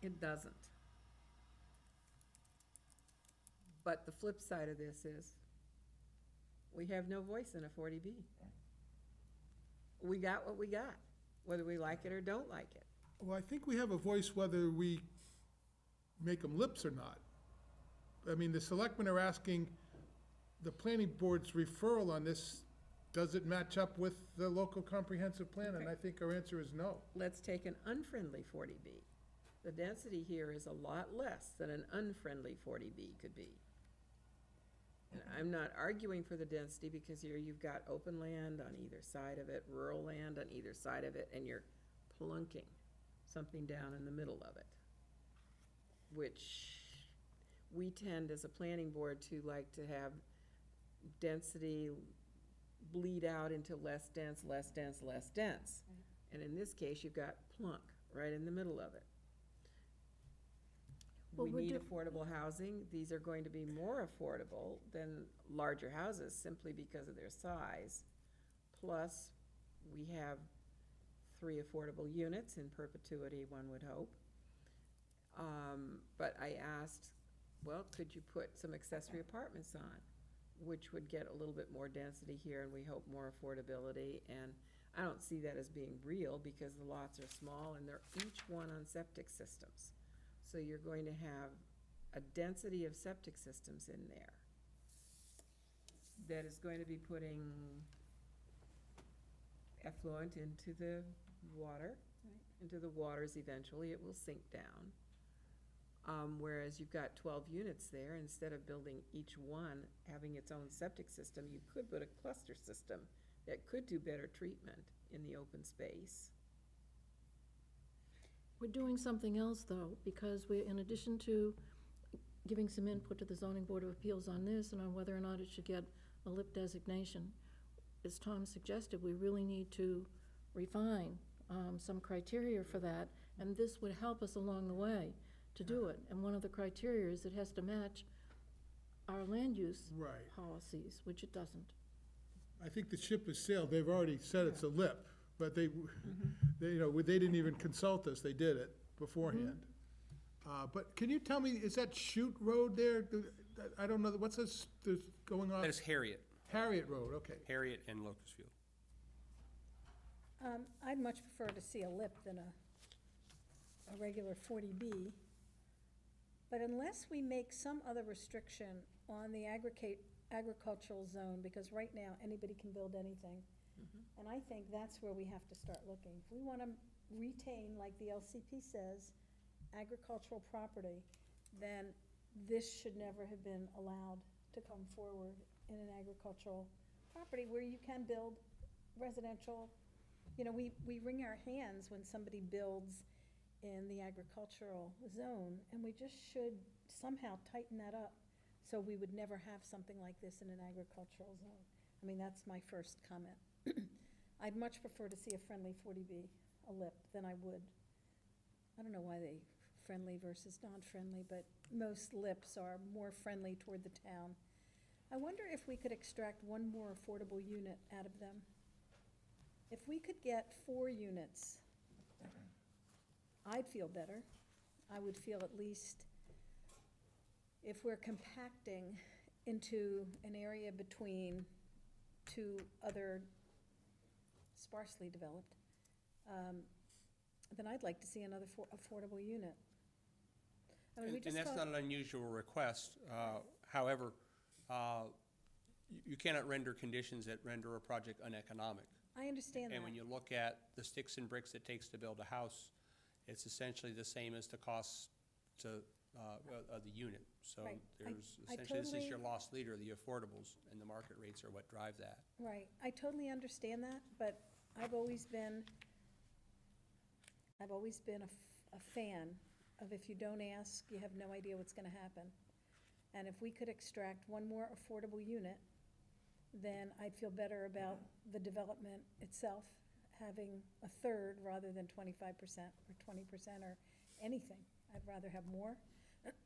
It doesn't. But the flip side of this is, we have no voice in a 40B. We got what we got, whether we like it or don't like it. Well, I think we have a voice whether we make them lips or not. I mean, the selectmen are asking the planning board's referral on this, does it match up with the local comprehensive plan? And I think our answer is no. Let's take an unfriendly 40B. The density here is a lot less than an unfriendly 40B could be. And I'm not arguing for the density because here you've got open land on either side of it, rural land on either side of it, and you're plunking something down in the middle of it, which we tend as a planning board to like to have density bleed out into less dense, less dense, less dense. And in this case, you've got plunk right in the middle of it. Well, We we're need do- affordable housing. These are going to be more affordable than larger houses simply because of their size. Plus, we have 3 affordable units in perpetuity, one would hope. But I asked, well, could you put some accessory apartments on, which would get a little bit more density here and we hope more affordability. And I don't see that as being real because the lots are small and they're each one on septic systems. So you're going to have a density of septic systems in there that is going to be putting effluent into the water, into the waters eventually. It will sink down. Whereas you've got 12 units there, instead of building each one having its own septic system, you could put a cluster system that could do better treatment in the open space. We're doing something else, though, because we, in addition to giving some input to the zoning board of appeals on this and on whether or not it should get a LIP designation, as Tom suggested, we really need to refine some criteria for that, and this would help us along the way to do it. And one of the criteria is it has to match our land use Right. policies, which it doesn't. I think the ship has sailed. They've already said it's a lip, but they, they didn't even consult us. They did it beforehand. But can you tell me, is that Chute Road there? I don't know, what's this going on? That is Harriet, Harriet Road, okay. Harriet and Locust Field. I'd much prefer to see a lip than a regular 40B. But unless we make some other restriction on the agricultural zone, because right now, anybody can build anything. And I think that's where we have to start looking. If we want to retain, like the LCP says, agricultural property, then this should never have been allowed to come forward in an agricultural property where you can build residential. We wring our hands when somebody builds in the agricultural zone, and we just should somehow tighten that up so we would never have something like this in an agricultural zone. I mean, that's my first comment. I'd much prefer to see a friendly 40B, a LIP, than I would. I don't know why they friendly versus non-friendly, but most LIPs are more friendly toward the town. I wonder if we could extract one more affordable unit out of them. If we could get 4 units, I'd feel better. I would feel at least, if we're compacting into an area between 2 other sparsely developed, then I'd like to see another affordable unit. I mean, we And just that's talked- not an unusual request. However, you cannot render conditions that render a project uneconomic. I understand that. And when you look at the sticks and bricks it takes to build a house, it's essentially the same as the cost to, of the unit. So Right. there's, I essentially, this is totally- your lost leader, the affordables, and the market rates are what drive that. Right, I totally understand that, but I've always been a fan of if you don't ask, you have no idea what's gonna happen. And if we could extract one more affordable unit, then I'd feel better about the development itself, having a third rather than 25% or 20% or anything. I'd rather have more.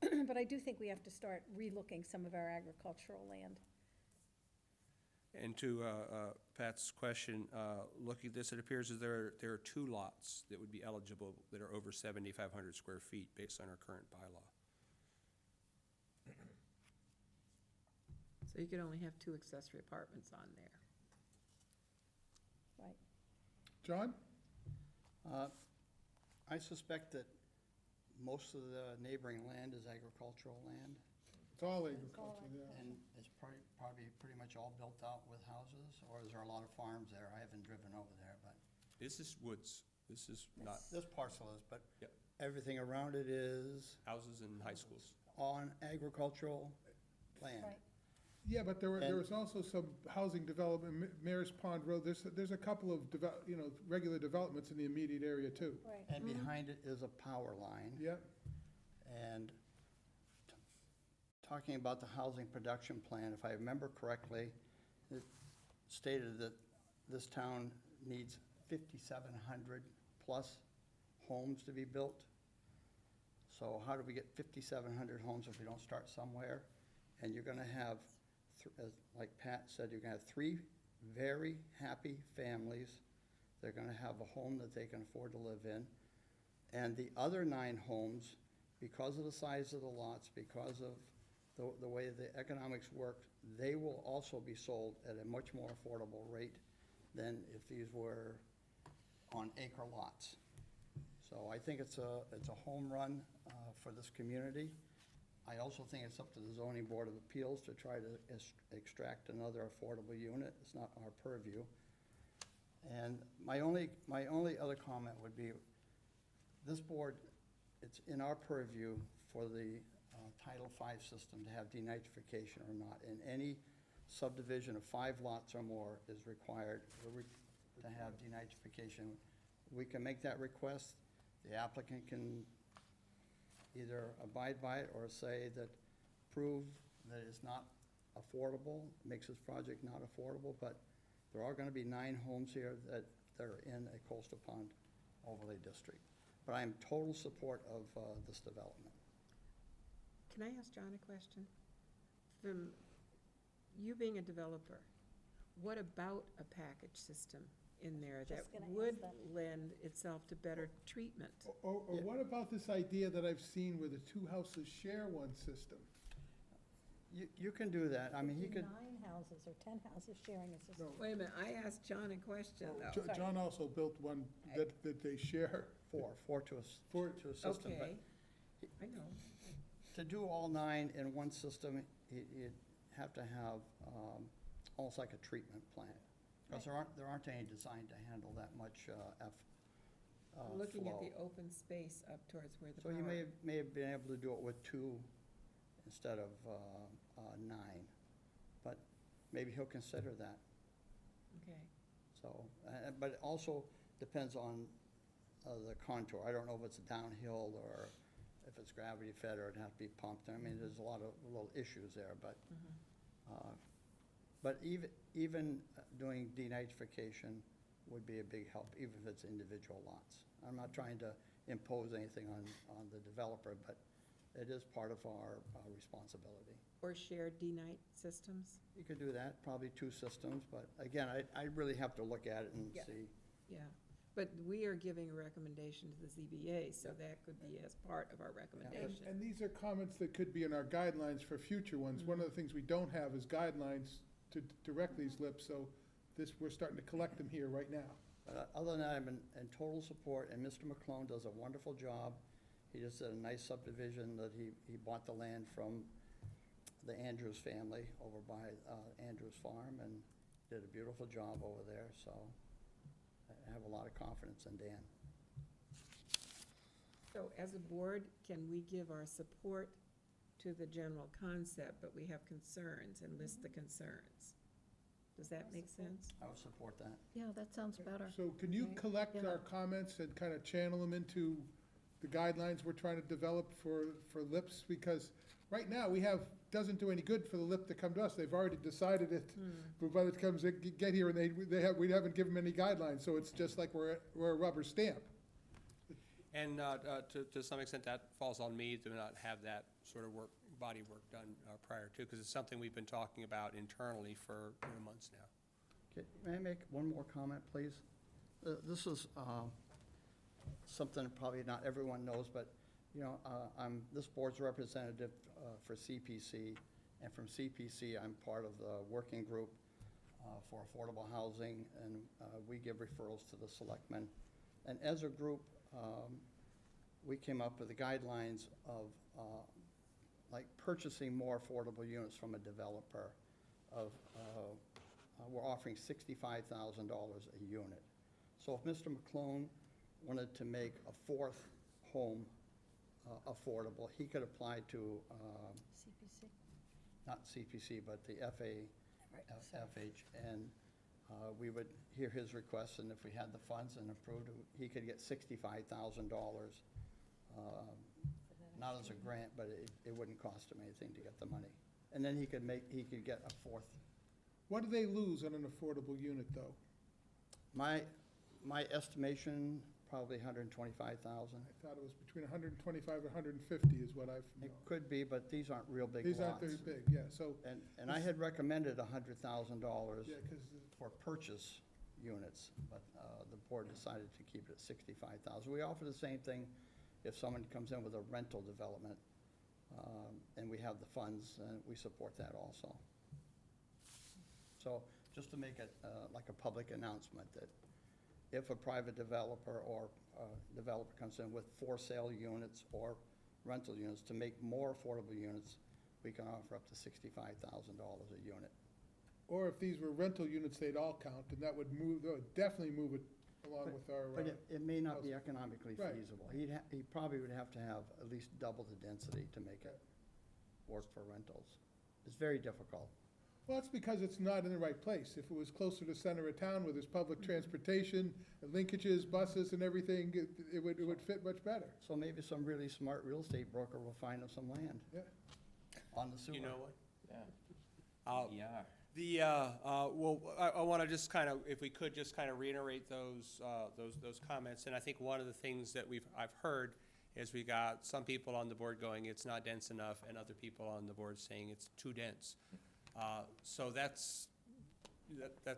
But I do think we have to start relooking some of our agricultural land. And to Pat's question, looking at this, it appears that there are 2 lots that would be eligible that are over 7,500 square feet based on our current bylaw. So you could only have 2 accessory apartments on there. Right. John? I suspect that most of the neighboring land is agricultural land, It's all agriculture, yeah. and it's probably pretty much all built out with houses, or is there a lot of farms there? I haven't driven over there, but This is woods. This is not this parcel is, but Yep. everything around it is houses and high schools. on agricultural land. Right. Yeah, but there And- was also some housing development, Mayor's Pond Road, there's a couple of, regular developments in the immediate area too. Right. And behind it is a power line. Yep, And talking about the housing production plan, if I remember correctly, it stated that this town needs 5,700-plus homes to be built. So how do we get 5,700 homes if we don't start somewhere? And you're gonna have, like Pat said, you're gonna have 3 very happy families. They're gonna have a home that they can afford to live in. And the other 9 homes, because of the size of the lots, because of the way the economics work, they will also be sold at a much more affordable rate than if these were on acre lots. So I think it's a home run for this community. I also think it's up to the zoning board of appeals to try to extract another affordable unit. It's not our purview. And my only other comment would be, this board, it's in our purview for the Title V system to have denitrification or not. And any subdivision of 5 lots or more is required to have denitrification. We can make that request. The applicant can either abide by it or say that, prove that it's not affordable, makes this project not affordable, but there are gonna be 9 homes here that are in a coastal pond overlay district. But I am total support of this development. Can I ask John a question? From you being a developer, what about a package system in there that Just gonna would ask that. lend itself to better treatment? or what about this idea that I've seen where the 2 houses share one system? You can do that. I mean, he could, 9 houses or 10 houses sharing a system. No. Wait a minute, I asked John a question, though. Jo- John also built one that they share. four to a system. But Okay, I know. to do all 9 in one system, you'd have to have almost like a treatment plant. Because there aren't any designed to handle that much Looking at flow. the open space up towards where the So power. you may have been able to do it with 2 instead of 9. But maybe he'll consider that. Okay, So, but it also depends on the contour. I don't know if it's downhill or if it's gravity fed or it'd have to be pumped. I mean, there's a lot of little issues there, but even doing denitrification would be a big help, even if it's individual lots. I'm not trying to impose anything on the developer, but it is part of our responsibility. Or shared D-night systems? You could do that, probably 2 systems, but again, I really have to look at it and Yeah. see. Yeah, but we are giving a recommendation to the ZBA, so that could be as part of our recommendation. And these are comments that could be in our guidelines for future ones. One of the things we don't have is guidelines to direct these lips, so we're starting to collect them here right now. But other than that, I'm in total support, and Mr. McClone does a wonderful job. He just did a nice subdivision that he bought the land from the Andrews family over by Andrews Farm, and did a beautiful job over there, so I have a lot of confidence in Dan. So as a board, can we give our support to the general concept, but we have concerns and list the concerns? Does that make sense? I would support that. Yeah, that sounds better. So can you Okay. collect Yeah. our comments and kind of channel them into the guidelines we're trying to develop for lips? Because right now, doesn't do any good for the lip to come to us. They've already decided it, but by the time it comes, they get here and we haven't given them any guidelines, so it's just like we're a rubber stamp. And to some extent, that falls on me to not have that sort of body work done prior to, because it's something we've been talking about internally for months now. Okay, may I make one more comment, please? This is something probably not everyone knows, but, you know, I'm this board's representative for CPC, and from CPC, I'm part of the working group for affordable housing, and we give referrals to the selectmen. And as a group, we came up with the guidelines of like purchasing more affordable units from a developer of, we're offering $65,000 a unit. So if Mr. McClone wanted to make a 4th home affordable, he could apply to, CPC. not CPC, but the FH, and we would hear his requests, and if we had the funds and approved, he could get $65,000. Not as a grant, but it wouldn't cost him anything to get the money. And then he could get a 4th. What do they lose on an affordable unit, though? My estimation, probably 125,000. I thought it was between 125 and 150 is what I've It known. could be, but these aren't real big These lots. aren't very big, yeah, so, And I had recommended $100,000 yeah, because for purchase units, but the board decided to keep it at 65,000. We offer the same thing if someone comes in with a rental development, and we have the funds, and we support that also. So, just to make it like a public announcement, that if a private developer or developer comes in with for sale units or rental units, to make more affordable units, we can offer up to $65,000 a unit. or if these were rental units, they'd all count, and that would definitely move it along with our. But it may not be economically Right. feasible. He probably would have to have at least double the density to make it work for rentals. It's very difficult. Well, it's because it's not in the right place. If it was closer to center of town where there's public transportation, linkages, buses and everything, it would fit much better. So maybe some really smart real estate broker will find us some land Yeah. on the sewer. You know what? Yeah. Yeah. Well, I want to just kind of, if we could, just kind of reiterate those comments. And I think one of the things that I've heard is we got some people on the board going, it's not dense enough, and other people on the board saying it's too dense. So that's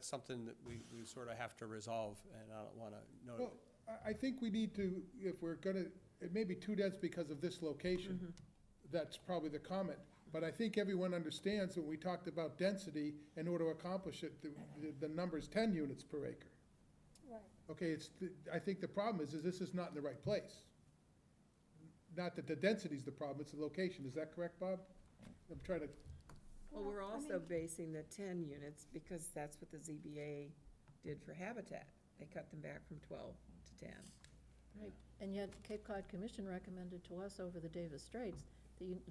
something that we sort of have to resolve, and I don't want to know. Well, I think we need to, if we're gonna, it may be too dense because of this location. That's probably the comment. But I think everyone understands when we talked about density, in order to accomplish it, the number's 10 units per acre. Right. Okay, I think the problem is this is not in the right place. Not that the density's the problem, it's the location. Is that correct, Bob? I'm trying to, Well, we're I also mean- basing the 10 units because that's what the ZBA did for Habitat. They cut them back from 12 to 10. Right, and yet Cape Cod Commission recommended to us over the Davis Straits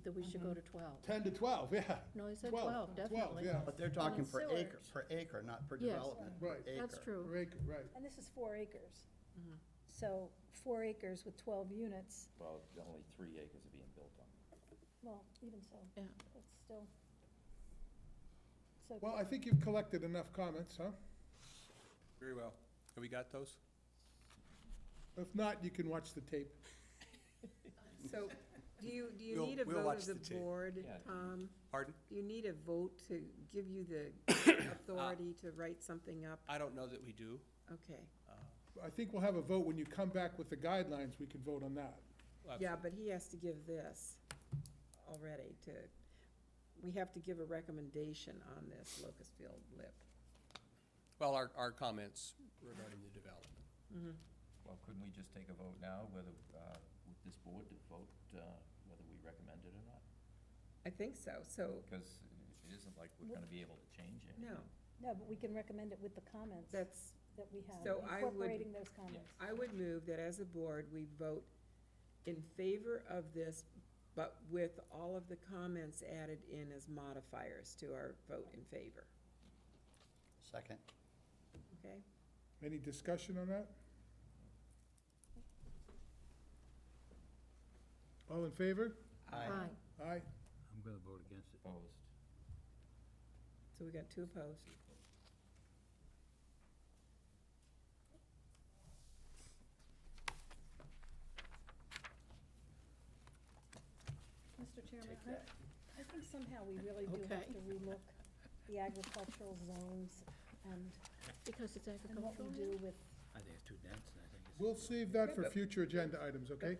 that we should go to 12. 10 to 12, yeah. No, he said 12, 12, definitely. yeah. But they're talking On per sewers. acre, not per Yes. development. Right. per That's acre. true. Per acre, right. And this is 4 acres. So 4 acres with 12 units, Well, only 3 acres are being built on. well, even so, Yeah. it's still. So, Well, I think you've collected enough comments, huh? Very well. Have we got those? If not, you can watch the tape. So, do you We'll- need a we'll vote watch of the the tape. board, Yeah. Tom? Pardon? Do you need a vote to give you the authority to write something up? I don't know that we do. Okay. I think we'll have a vote when you come back with the guidelines, we can vote on that. Yeah, but he has to give this already to, we have to give a recommendation on this Locust Field lip. Well, our comments regarding the development. Well, couldn't we just take a vote now, whether, with this board to vote, whether we recommend it or not? I think so, Because it isn't like we're gonna be able to change anything. no, no, but we can recommend it with the comments that that's, we have, so I would- incorporating those comments. I would move that as a board, we vote in favor of this, but with all of the comments added in as modifiers to our vote in favor, Second. okay? Any discussion on that? All in favor? Aye. Aye. I'm gonna vote against it. Opposed. So we got 2 opposed. Mr. Chairman, I think somehow we really do have Okay. to relook the agricultural zones and Because it's what agricultural. we do with, I think it's too dense, and I think it's. We'll save that for Yeah, but- future agenda items, okay?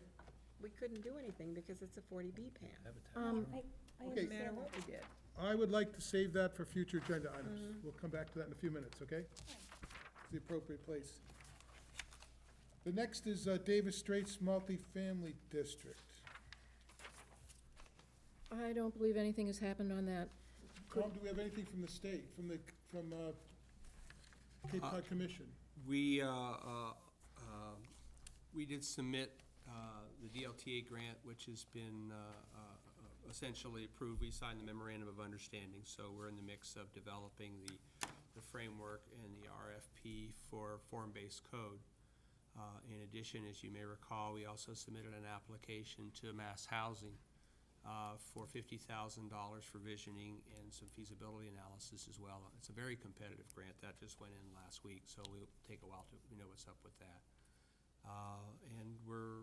We couldn't do anything because it's a 40B plan. Advertise. I Okay. No matter understand what that. we did. I would like to save that for future agenda items. We'll come back to that in a few minutes, okay? It's the appropriate place. The next is Davis Straits Multifamily District. I don't believe anything has happened on that. Tom, do we have anything from the state, from Cape Cod Commission? We did submit the DLTA grant, which has been essentially approved. We signed the memorandum of understanding, so we're in the mix of developing the framework and the RFP for form-based code. In addition, as you may recall, we also submitted an application to Mass Housing for $50,000 for visioning and some feasibility analysis as well. It's a very competitive grant. That just went in last week, so we'll take a while to know what's up with that. And we're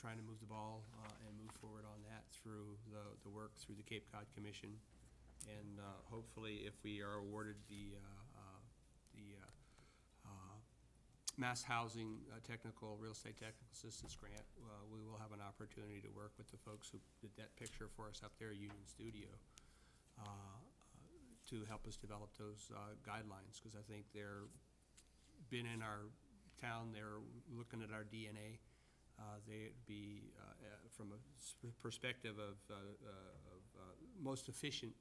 trying to move the ball and move forward on that through the work through the Cape Cod Commission. And hopefully, if we are awarded the Mass Housing Real Estate Technical Assistance Grant, we will have an opportunity to work with the folks who did that picture for us up there, Union Studio, to help us develop those guidelines, because I think they're been in our town, they're looking at our DNA. They'd be, from a perspective of most efficient,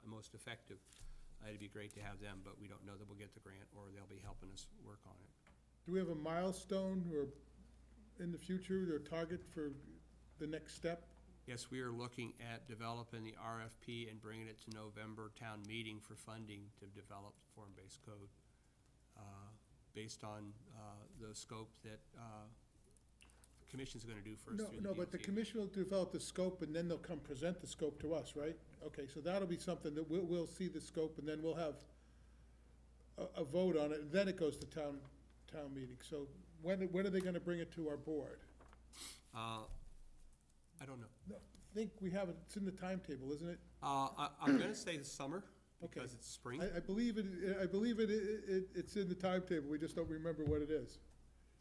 most effective, it'd be great to have them, but we don't know that we'll get the grant, or they'll be helping us work on it. Do we have a milestone or in the future, or target for the next step? Yes, we are looking at developing the RFP and bringing it to November town meeting for funding to develop form-based code, based on the scope that the commission's gonna do first No, through the no, but the DOT. commission will develop the scope, and then they'll come present the scope to us, right? Okay, so that'll be something that we'll see the scope, and then we'll have a vote on it, then it goes to town meeting. So when are they gonna bring it to our board? I don't know. No, I think we have it, it's in the timetable, isn't it? I'm gonna say the summer, Okay. because it's spring. I believe it's in the timetable, we just don't remember what it is.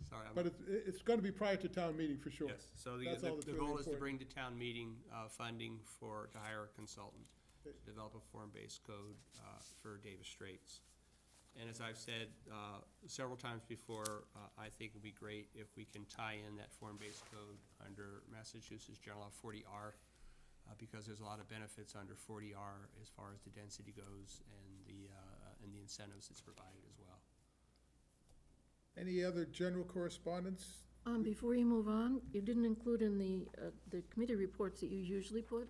Sorry, I'm. But it's gonna be prior to town meeting for sure. Yes, so That's all that's the really goal is to important. bring to town meeting funding to hire a consultant to Okay. develop a form-based code for Davis Straits. And as I've said several times before, I think it'd be great if we can tie in that form-based code under Massachusetts General Law 40R, because there's a lot of benefits under 40R as far as the density goes and the incentives that's provided as well. Any other general correspondence? Before you move on, you didn't include in the committee reports that you usually put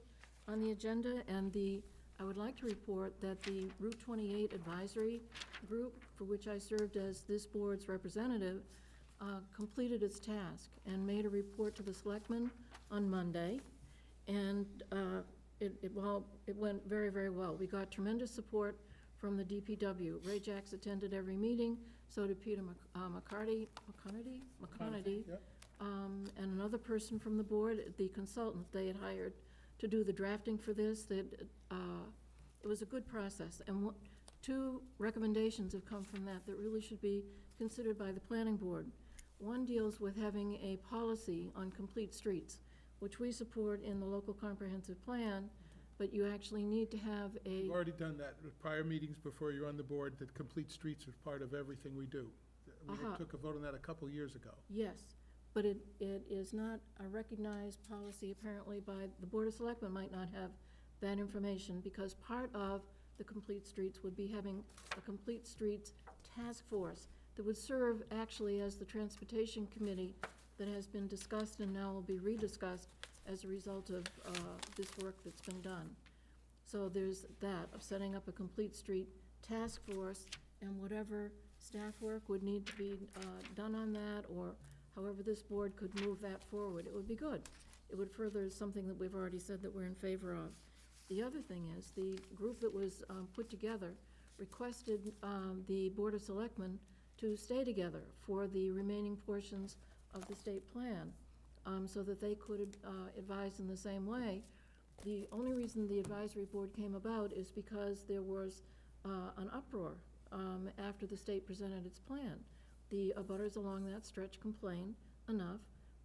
on the agenda, and I would like to report that the Route 28 Advisory Group, for which I served as this board's representative, completed its task and made a report to the selectmen on Monday. And it went very, very well. We got tremendous support from the DPW. Ray Jacks attended every meeting, so did Peter McCarty, Yep. and another person from the board, the consultant they had hired to do the drafting for this. It was a good process. And two recommendations have come from that really should be considered by the planning board. One deals with having a policy on complete streets, which we support in the local comprehensive plan, but you actually need to have a. We've already done that with prior meetings before you're on the board, that complete streets is part of everything we do. We took a vote on that a couple years ago. Yes, but it is not a recognized policy apparently by, the Board of Selectmen might not have that information, because part of the Complete Streets would be having a Complete Streets task force that would serve actually as the Transportation Committee that has been discussed and now will be rediscussed as a result of this work that's been done. So there's that, of setting up a Complete Street task force, and whatever staff work would need to be done on that, or however this board could move that forward, it would be good. It would further something that we've already said that we're in favor of. The other thing is, the group that was put together requested the Board of Selectmen to stay together for the remaining portions of the state plan, so that they could advise in the same way. The only reason the advisory board came about is because there was an uproar after the state presented its plan. The abutters along that stretch complained enough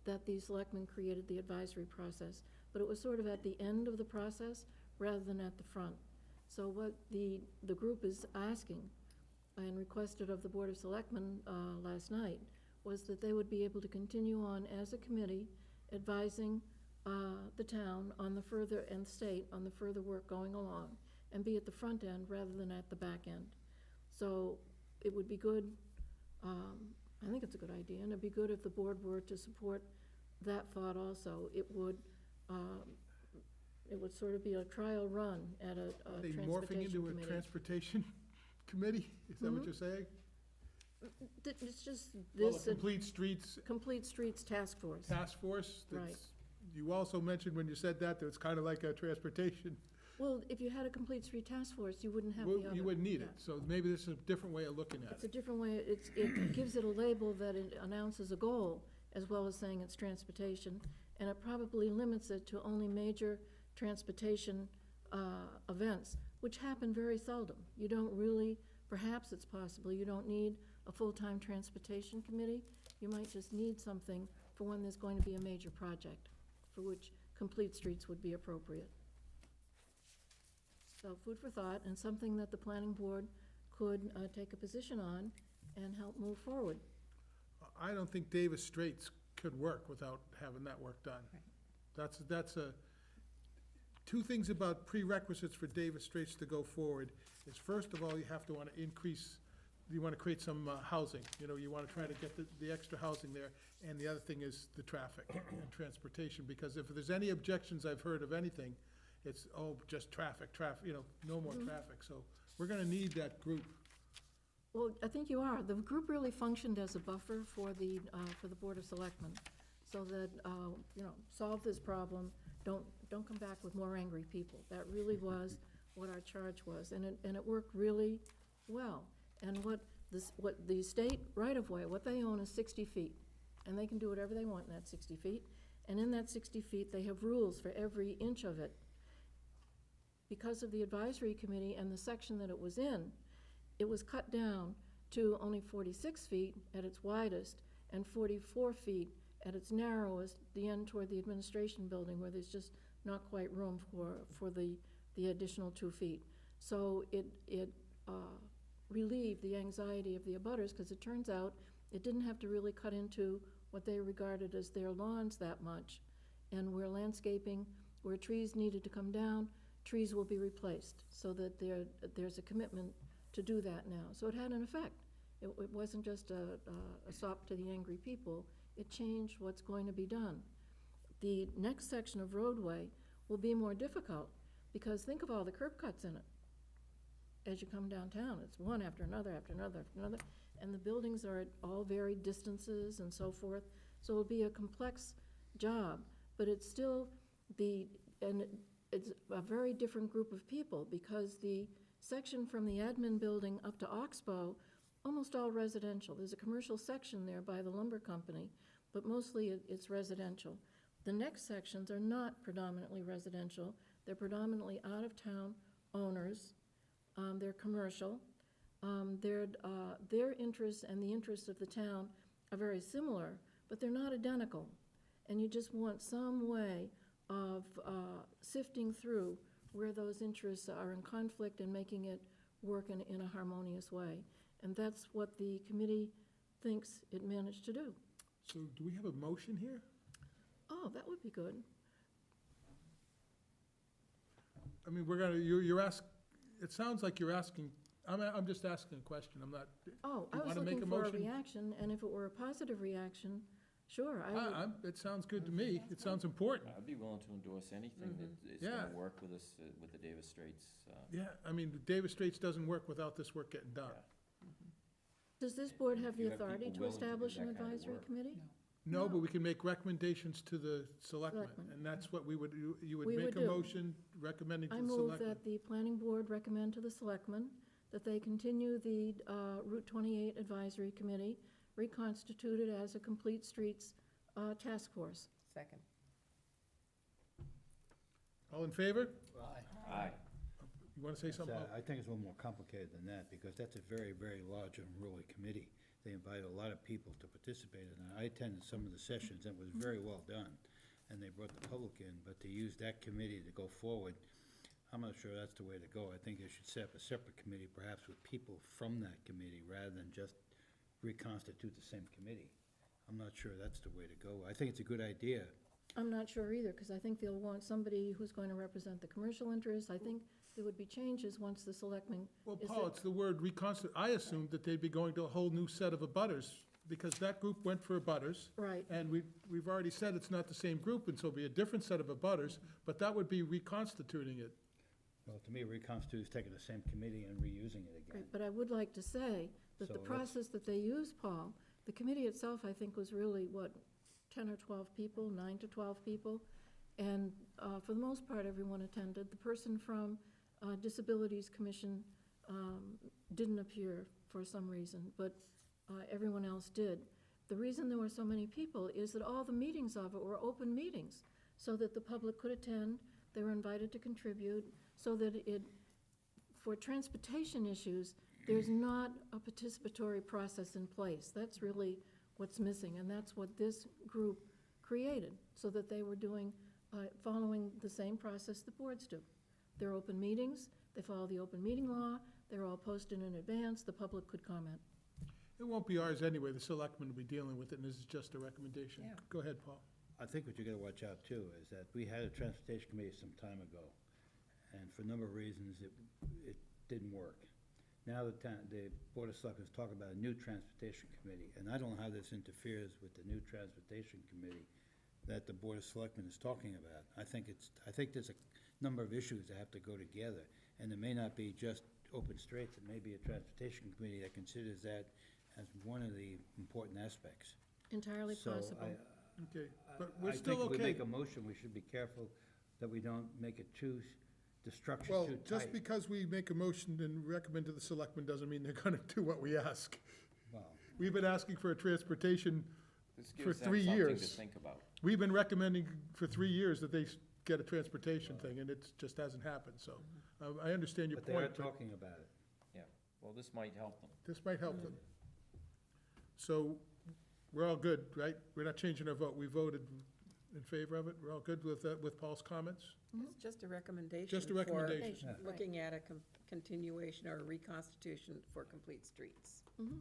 that the selectmen created the advisory process, but it was sort of at the end of the process rather than at the front. So what the group is asking and requested of the Board of Selectmen last night was that they would be able to continue on as a committee advising the town on the further, and the state on the further work going along, and be at the front end rather than at the back end. So it would be good, I think it's a good idea, and it'd be good if the board were to support that thought also. It would sort of be a trial run at a Are they transportation morphing into a committee. transportation committee? Is that what you're saying? It's just Well, this, a complete streets Complete Streets Task Force. task force? Right. That's- You also mentioned when you said that it's kind of like a transportation. Well, if you had a Complete Street Task Force, you wouldn't have the other. You wouldn't need Yeah. it, so maybe this is a different way of looking at It's a it. different way, it gives it a label that it announces a goal, as well as saying it's transportation, and it probably limits it to only major transportation events, which happen very seldom. You don't really, perhaps it's possible, you don't need a full-time transportation committee. You might just need something for when there's going to be a major project, for which Complete Streets would be appropriate. So food for thought, and something that the planning board could take a position on and help move forward. I don't think Davis Straits could work without having that work done. That's two things about prerequisites for Davis Straits to go forward is, first of all, you have to want to increase, you want to create some housing. You know, you want to try to get the extra housing there. And the other thing is the traffic and transportation, because if there's any objections I've heard of anything, it's, oh, just traffic, you know, no more traffic. So we're going to need that group. Well, I think you are. The group really functioned as a buffer for the Board of Selectmen, so that, you know, solve this problem, don't come back with more angry people. That really was what our charge was, and it worked really well. And what the state right-of-way, what they own is 60 feet, and they can do whatever they want in that 60 feet. And in that 60 feet, they have rules for every inch of it. Because of the advisory committee and the section that it was in, it was cut down to only 46 feet at its widest and 44 feet at its narrowest, the end toward the administration building, where there's just not quite room for the additional 2 feet. So it relieved the anxiety of the abutters, because it turns out it didn't have to really cut into what they regarded as their lawns that much. And where landscaping, where trees needed to come down, trees will be replaced, so that there's a commitment to do that now. So it had an effect. It wasn't just a sop to the angry people. It changed what's going to be done. The next section of roadway will be more difficult, because think of all the curb cuts in it. As you come downtown, it's one after another, after another, after another. and the buildings are at all varied distances and so forth. So it'll be a complex job, but it's still it's a very different group of people, because the section from the admin building up to Oxbow, almost all residential. There's a commercial section there by the lumber company, but mostly it's residential. The next sections are not predominantly residential. They're predominantly out-of-town owners. They're commercial. Their interests and the interests of the town are very similar, but they're not identical. And you just want some way of sifting through where those interests are in conflict and making it work in a harmonious way. And that's what the committee thinks it managed to do. So do we have a motion here? Oh, that would be good. I mean, it sounds like you're asking, I'm just asking a question, I'm not. Oh, You I was wanna make looking a for a motion? reaction, and if it were a positive reaction, sure, I would. It sounds good to me, it sounds important. I'd be willing to endorse anything that is Yeah. gonna work with us, with the Davis Straits. Yeah, I mean, the Davis Straits doesn't work without this work getting done. Does this board have If the you have authority people to willing to do establish an that kind of advisory work. committee? No, but we can make recommendations to the selectmen, Selectmen. and that's what we would, you would We make would a do. motion recommending to I the move selectmen. that the planning board recommend to the selectmen that they continue the Route 28 Advisory Committee, reconstituted as a Complete Streets task force. Second. All in favor? Aye. You wanna say something? I think it's a little more complicated than that, because that's a very, very large and unruly committee. They invited a lot of people to participate in it. I attended some of the sessions, and it was very well done, and they brought the public in, but to use that committee to go forward, I'm not sure that's the way to go. I think they should set up a separate committee, perhaps with people from that committee, rather than just reconstitute the same committee. I'm not sure that's the way to go. I think it's a good idea. I'm not sure either, because I think they'll want somebody who's going to represent the commercial interests. I think there would be changes once the selectmen. Well, is Paul, it- it's the word I assumed that they'd be going to a whole new set of abutters, because that group went for abutters. Right. And we've already said it's not the same group, and so it'll be a different set of abutters, but that would be reconstituting it. Well, to me, reconstitute is taking the same committee and reusing it again. Right, but I would like to say that So the let's- process that they used, Paul, the committee itself, I think, was really, 10 or 12 people, 9 to 12 people? And for the most part, everyone attended. The person from Disabilities Commission didn't appear for some reason, but everyone else did. The reason there were so many people is that all the meetings of it were open meetings, so that the public could attend, they were invited to contribute, so that for transportation issues, there's not a participatory process in place. That's really what's missing, and that's what this group created, so that they were following the same process the boards do. They're open meetings, they follow the open meeting law, they're all posted in advance, the public could comment. It won't be ours anyway, the selectmen will be dealing with it, and this is just a recommendation. Yeah. Go ahead, Paul. I think what you gotta watch out too is that we had a transportation committee some time ago, and for a number of reasons, it didn't work. Now the Board of Selectmen is talking about a new transportation committee, and I don't know how this interferes with the new transportation committee that the Board of Selectmen is talking about. I think there's a number of issues that have to go together, and it may not be just open straits, it may be a transportation committee that considers that as one of the important aspects. Entirely So possible. Okay, but we're still I think if we okay. make a motion, we should be careful that we don't make it the structure Well, too tight. just because we make a motion and recommend to the selectmen doesn't mean they're gonna do what we ask. Well, We've been asking for a transportation, This For gives them 3 something to years. think about. we've been recommending for 3 years that they get a transportation thing, and it just hasn't happened, so. I understand your but they are point, but talking about it. Yeah, well, this might help them. this might help them. So, we're all good, right? We're not changing our vote, we voted in favor of it, we're all good with Paul's comments? It's just a recommendation. Just a for recommendation. Right. Looking at a continuation or a reconstitution for Complete Streets. Mhm.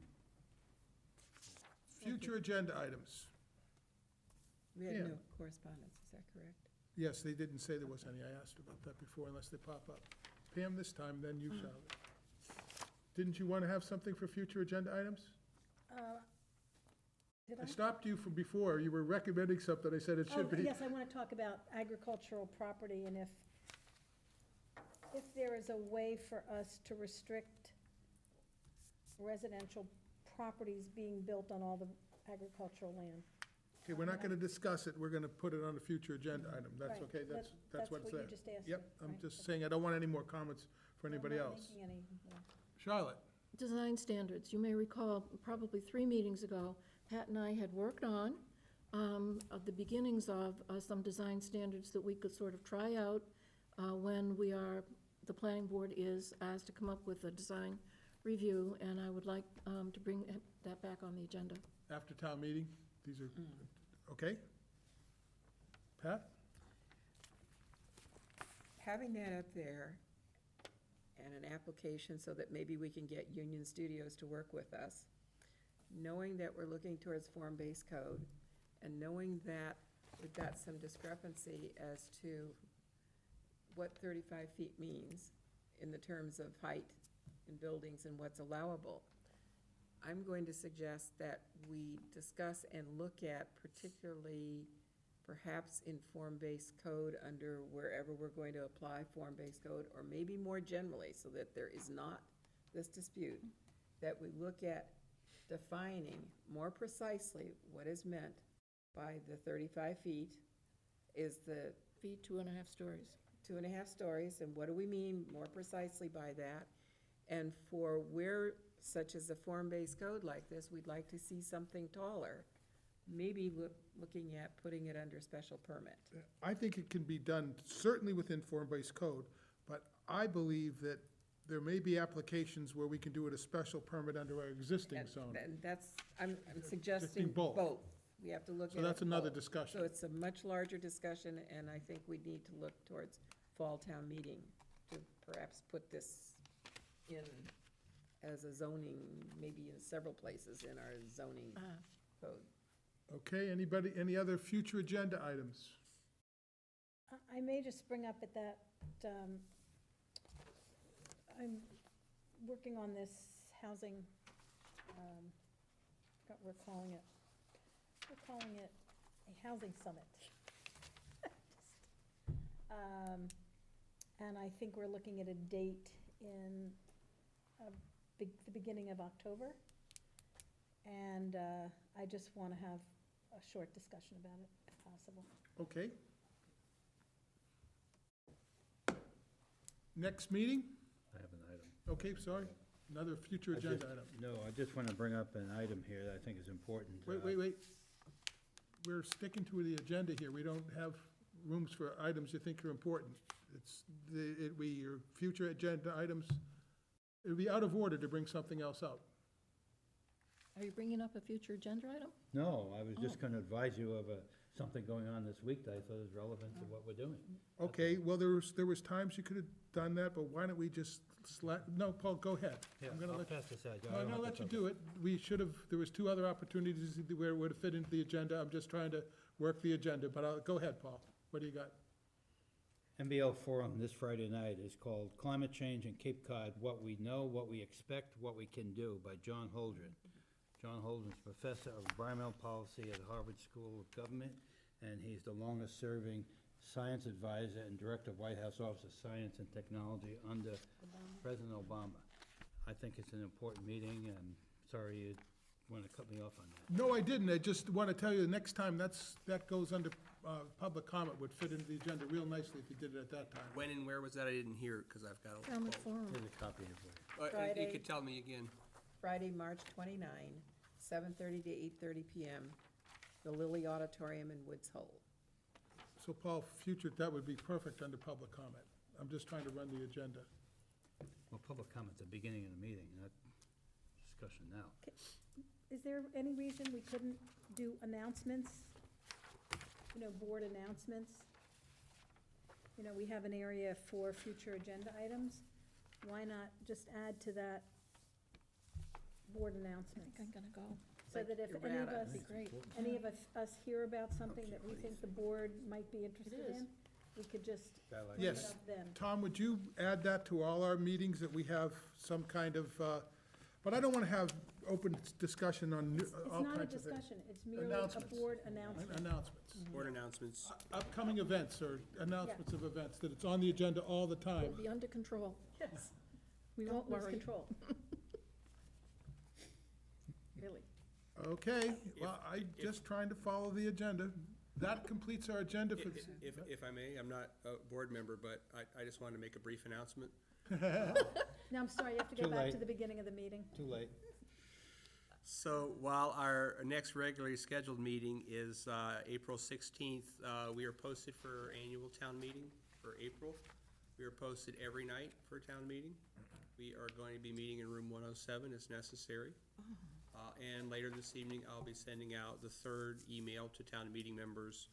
Future agenda items. We had Yeah. no correspondence, is that correct? Yes, they didn't say there was any, I asked about that before, unless they pop up. Pam, this time, then you shall. Didn't you want to have something for future agenda items? Did I stopped you from before, you were recommending something, I said it should Oh, be. yes, I want to talk about agricultural property, and if there is a way for us to restrict residential properties being built on all the agricultural land. Okay, we're not gonna discuss it, we're gonna put it on a future agenda item, that's Right, okay, that's what's there. you just asked. Yep, I'm right. just saying, I don't want any more comments for anybody I'm not else. making any more. Charlotte? Design standards, you may recall, probably 3 meetings ago, Pat and I had worked on of the beginnings of some design standards that we could sort of try out when the planning board is asked to come up with a design review, and I would like to bring that back on the agenda. After town meeting, these are, okay? Pat? Having that up there and an application so that maybe we can get Union Studios to work with us, knowing that we're looking towards form-based code, and knowing that we've got some discrepancy as to what 35 feet means in the terms of height in buildings and what's allowable, I'm going to suggest that we discuss and look at, particularly perhaps in form-based code under wherever we're going to apply form-based code, or maybe more generally, so that there is not this dispute, that we look at defining more precisely what is meant by the 35 feet, is the Feet, 2.5 stories. 2.5 stories, and what do we mean more precisely by that? And for where, such as a form-based code like this, we'd like to see something taller, maybe looking at putting it under special permit. I think it can be done certainly within form-based code, but I believe that there may be applications where we can do it a special permit under our existing zone. And that's, I'm suggesting both. both. We have to look at So it that's another both. discussion. So it's a much larger discussion, and I think we need to look towards fall town meeting to perhaps put this in as a zoning, maybe in several places in our zoning code. Okay, any other future agenda items? I may just bring up at that, I'm working on this housing, forgot what we're calling it. We're calling it a housing summit. And I think we're looking at a date in the beginning of October. And I just want to have a short discussion about it, if possible. Okay. Next meeting? I have an item. Okay, sorry, another future agenda item. No, I just want to bring up an item here that I think is important. Wait. We're sticking to the agenda here. We don't have rooms for items you think are important. Your future agenda items, it would be out of order to bring something else up. Are you bringing up a future agenda item? No, I was just going to advise you of something going on this week that I thought was relevant to what we're doing. Okay, well, there was times you could have done that, but why don't we just no, Paul, go ahead. I'm gonna I'll let, pass this out. no, I'm gonna let you do it. We should have, there was 2 other opportunities where it would have fit into the agenda. I'm just trying to work the agenda, but go ahead, Paul. What do you got? MBL Forum this Friday night is called Climate Change in Cape Cod, What We Know, What We Expect, What We Can Do by John Holdren. John Holdren's professor of environmental policy at Harvard School of Government, and he's the longest-serving science advisor and director of White House Office of Science and Technology under President Obama. I think it's an important meeting, and sorry you want to cut me off on that. No, I didn't. I just want to tell you, the next time that goes under public comment would fit into the agenda real nicely if you did it at that time. When and where was that? I didn't hear it, because I've got a. Falmouth Forum. Here's a copy of it. You Friday. could tell me again. Friday, March 29, 7:30 to 8:30 PM, the Lilly Auditorium in Woods Hole. So Paul, that would be perfect under public comment. I'm just trying to run the agenda. Well, public comment at the beginning of the meeting, not discussion now. Is there any reason we couldn't do announcements? Board announcements? We have an area for future agenda items. Why not just add to that board I announcements? think I'm gonna go. So that if any of errata. us, That'd be great. any of us hear about something that we think the board might be interested is. in, we could just I like bring it Yes. up then. Tom, would you add that to all our meetings, that we have some kind of, but I don't want to have open discussion on It's all not a kinds of things. discussion, it's merely a Announcements. board announcement. Announcements. Board announcements. Upcoming events or announcements of events, that it's on the agenda all the time. It'll be under control. Yes. We Don't won't lose worry. control. really. Okay, well, I just trying to follow the agenda. That completes our agenda for, If I may, I'm not a board member, but I just wanted to make a brief announcement. Now, I'm sorry, you have to go Too back late. to the beginning of the meeting. Too late. So while our next regularly scheduled meeting is April 16th, we are posted for our annual town meeting for April. We are posted every night for a town meeting. We are going to be meeting in room 107 as necessary. And later this evening, I'll be sending out the third email to town meeting members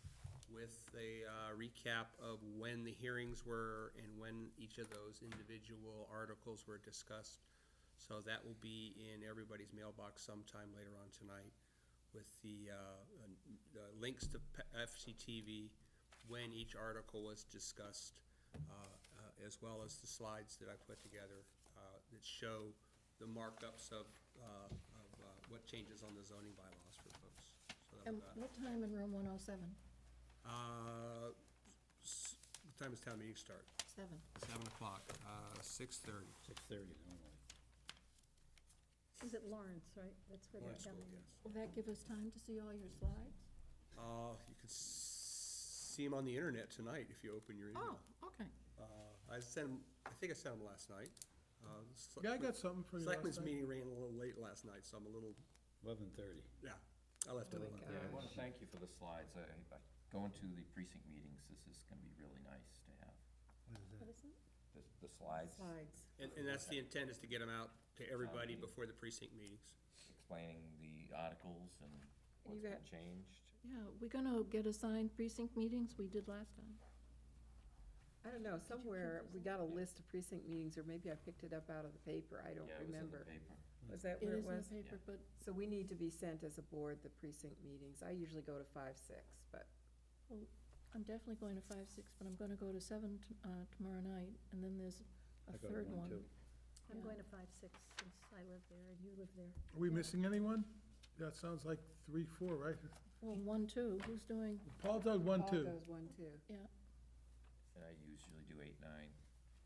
with a recap of when the hearings were and when each of those individual articles were discussed. So that will be in everybody's mailbox sometime later on tonight with the links to FCTV, when each article was discussed, as well as the slides that I put together that show the markups of what changes on the zoning bylaws for folks. So that And was, what time in room 107? what time does town meeting start? 7. 7 o'clock, 6:30. 6:30 normally. Is it Lawrence, right? That's where they're Lawrence School, coming. yes. Will that give us time to see all your slides? You can see them on the internet tonight if you open your email. Oh, okay. I think I sent them last night. yeah, I got something for you last Selectmen's night. meeting ran a little late last night, so I'm a little, 11:30. yeah, I left it Oh my alone. God. Yeah, I want to thank you for the slides. Going to the precinct meetings, this is going to be really nice to have. What is it? The slides Slides. And that's the intent, is to get them out to everybody before the precinct meetings. explaining the articles and And you what's been got- changed. Yeah, we're gonna get assigned precinct meetings, we did last time. I don't know, somewhere we got a list of precinct meetings, or maybe I picked it up out of the paper, I don't Yeah, it was in the remember. paper. Was that It where it is in the was? paper, but, So we need to be sent as a board the precinct meetings. I usually go to 5, 6, but well, I'm definitely going to 5, 6, but I'm gonna go to 7 tomorrow night, and then there's a I go to third 1 one. too. I'm Yeah. going to 5, 6, since I live there and you live there. Are we missing anyone? That sounds like 3, 4, right? Well, 1, 2, who's doing, Paul does 1, Paul 2. goes 1, 2. yeah, And I usually do 8, 9,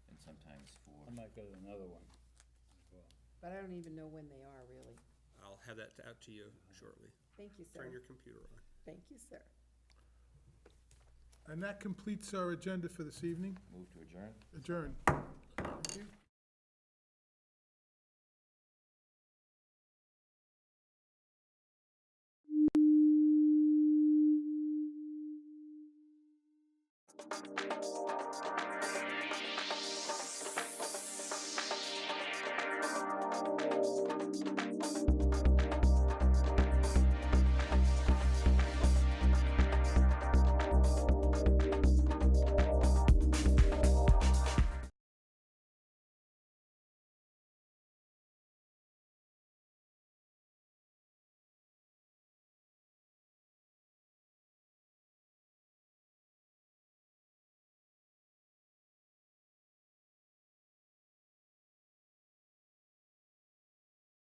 and sometimes 4. I might go to another one as well. But I don't even know when they are, really. I'll have that out to you shortly. Thank you, Turn sir. your computer on. Thank you, sir. And that completes our agenda for this evening. Move to adjourn? Adjourn.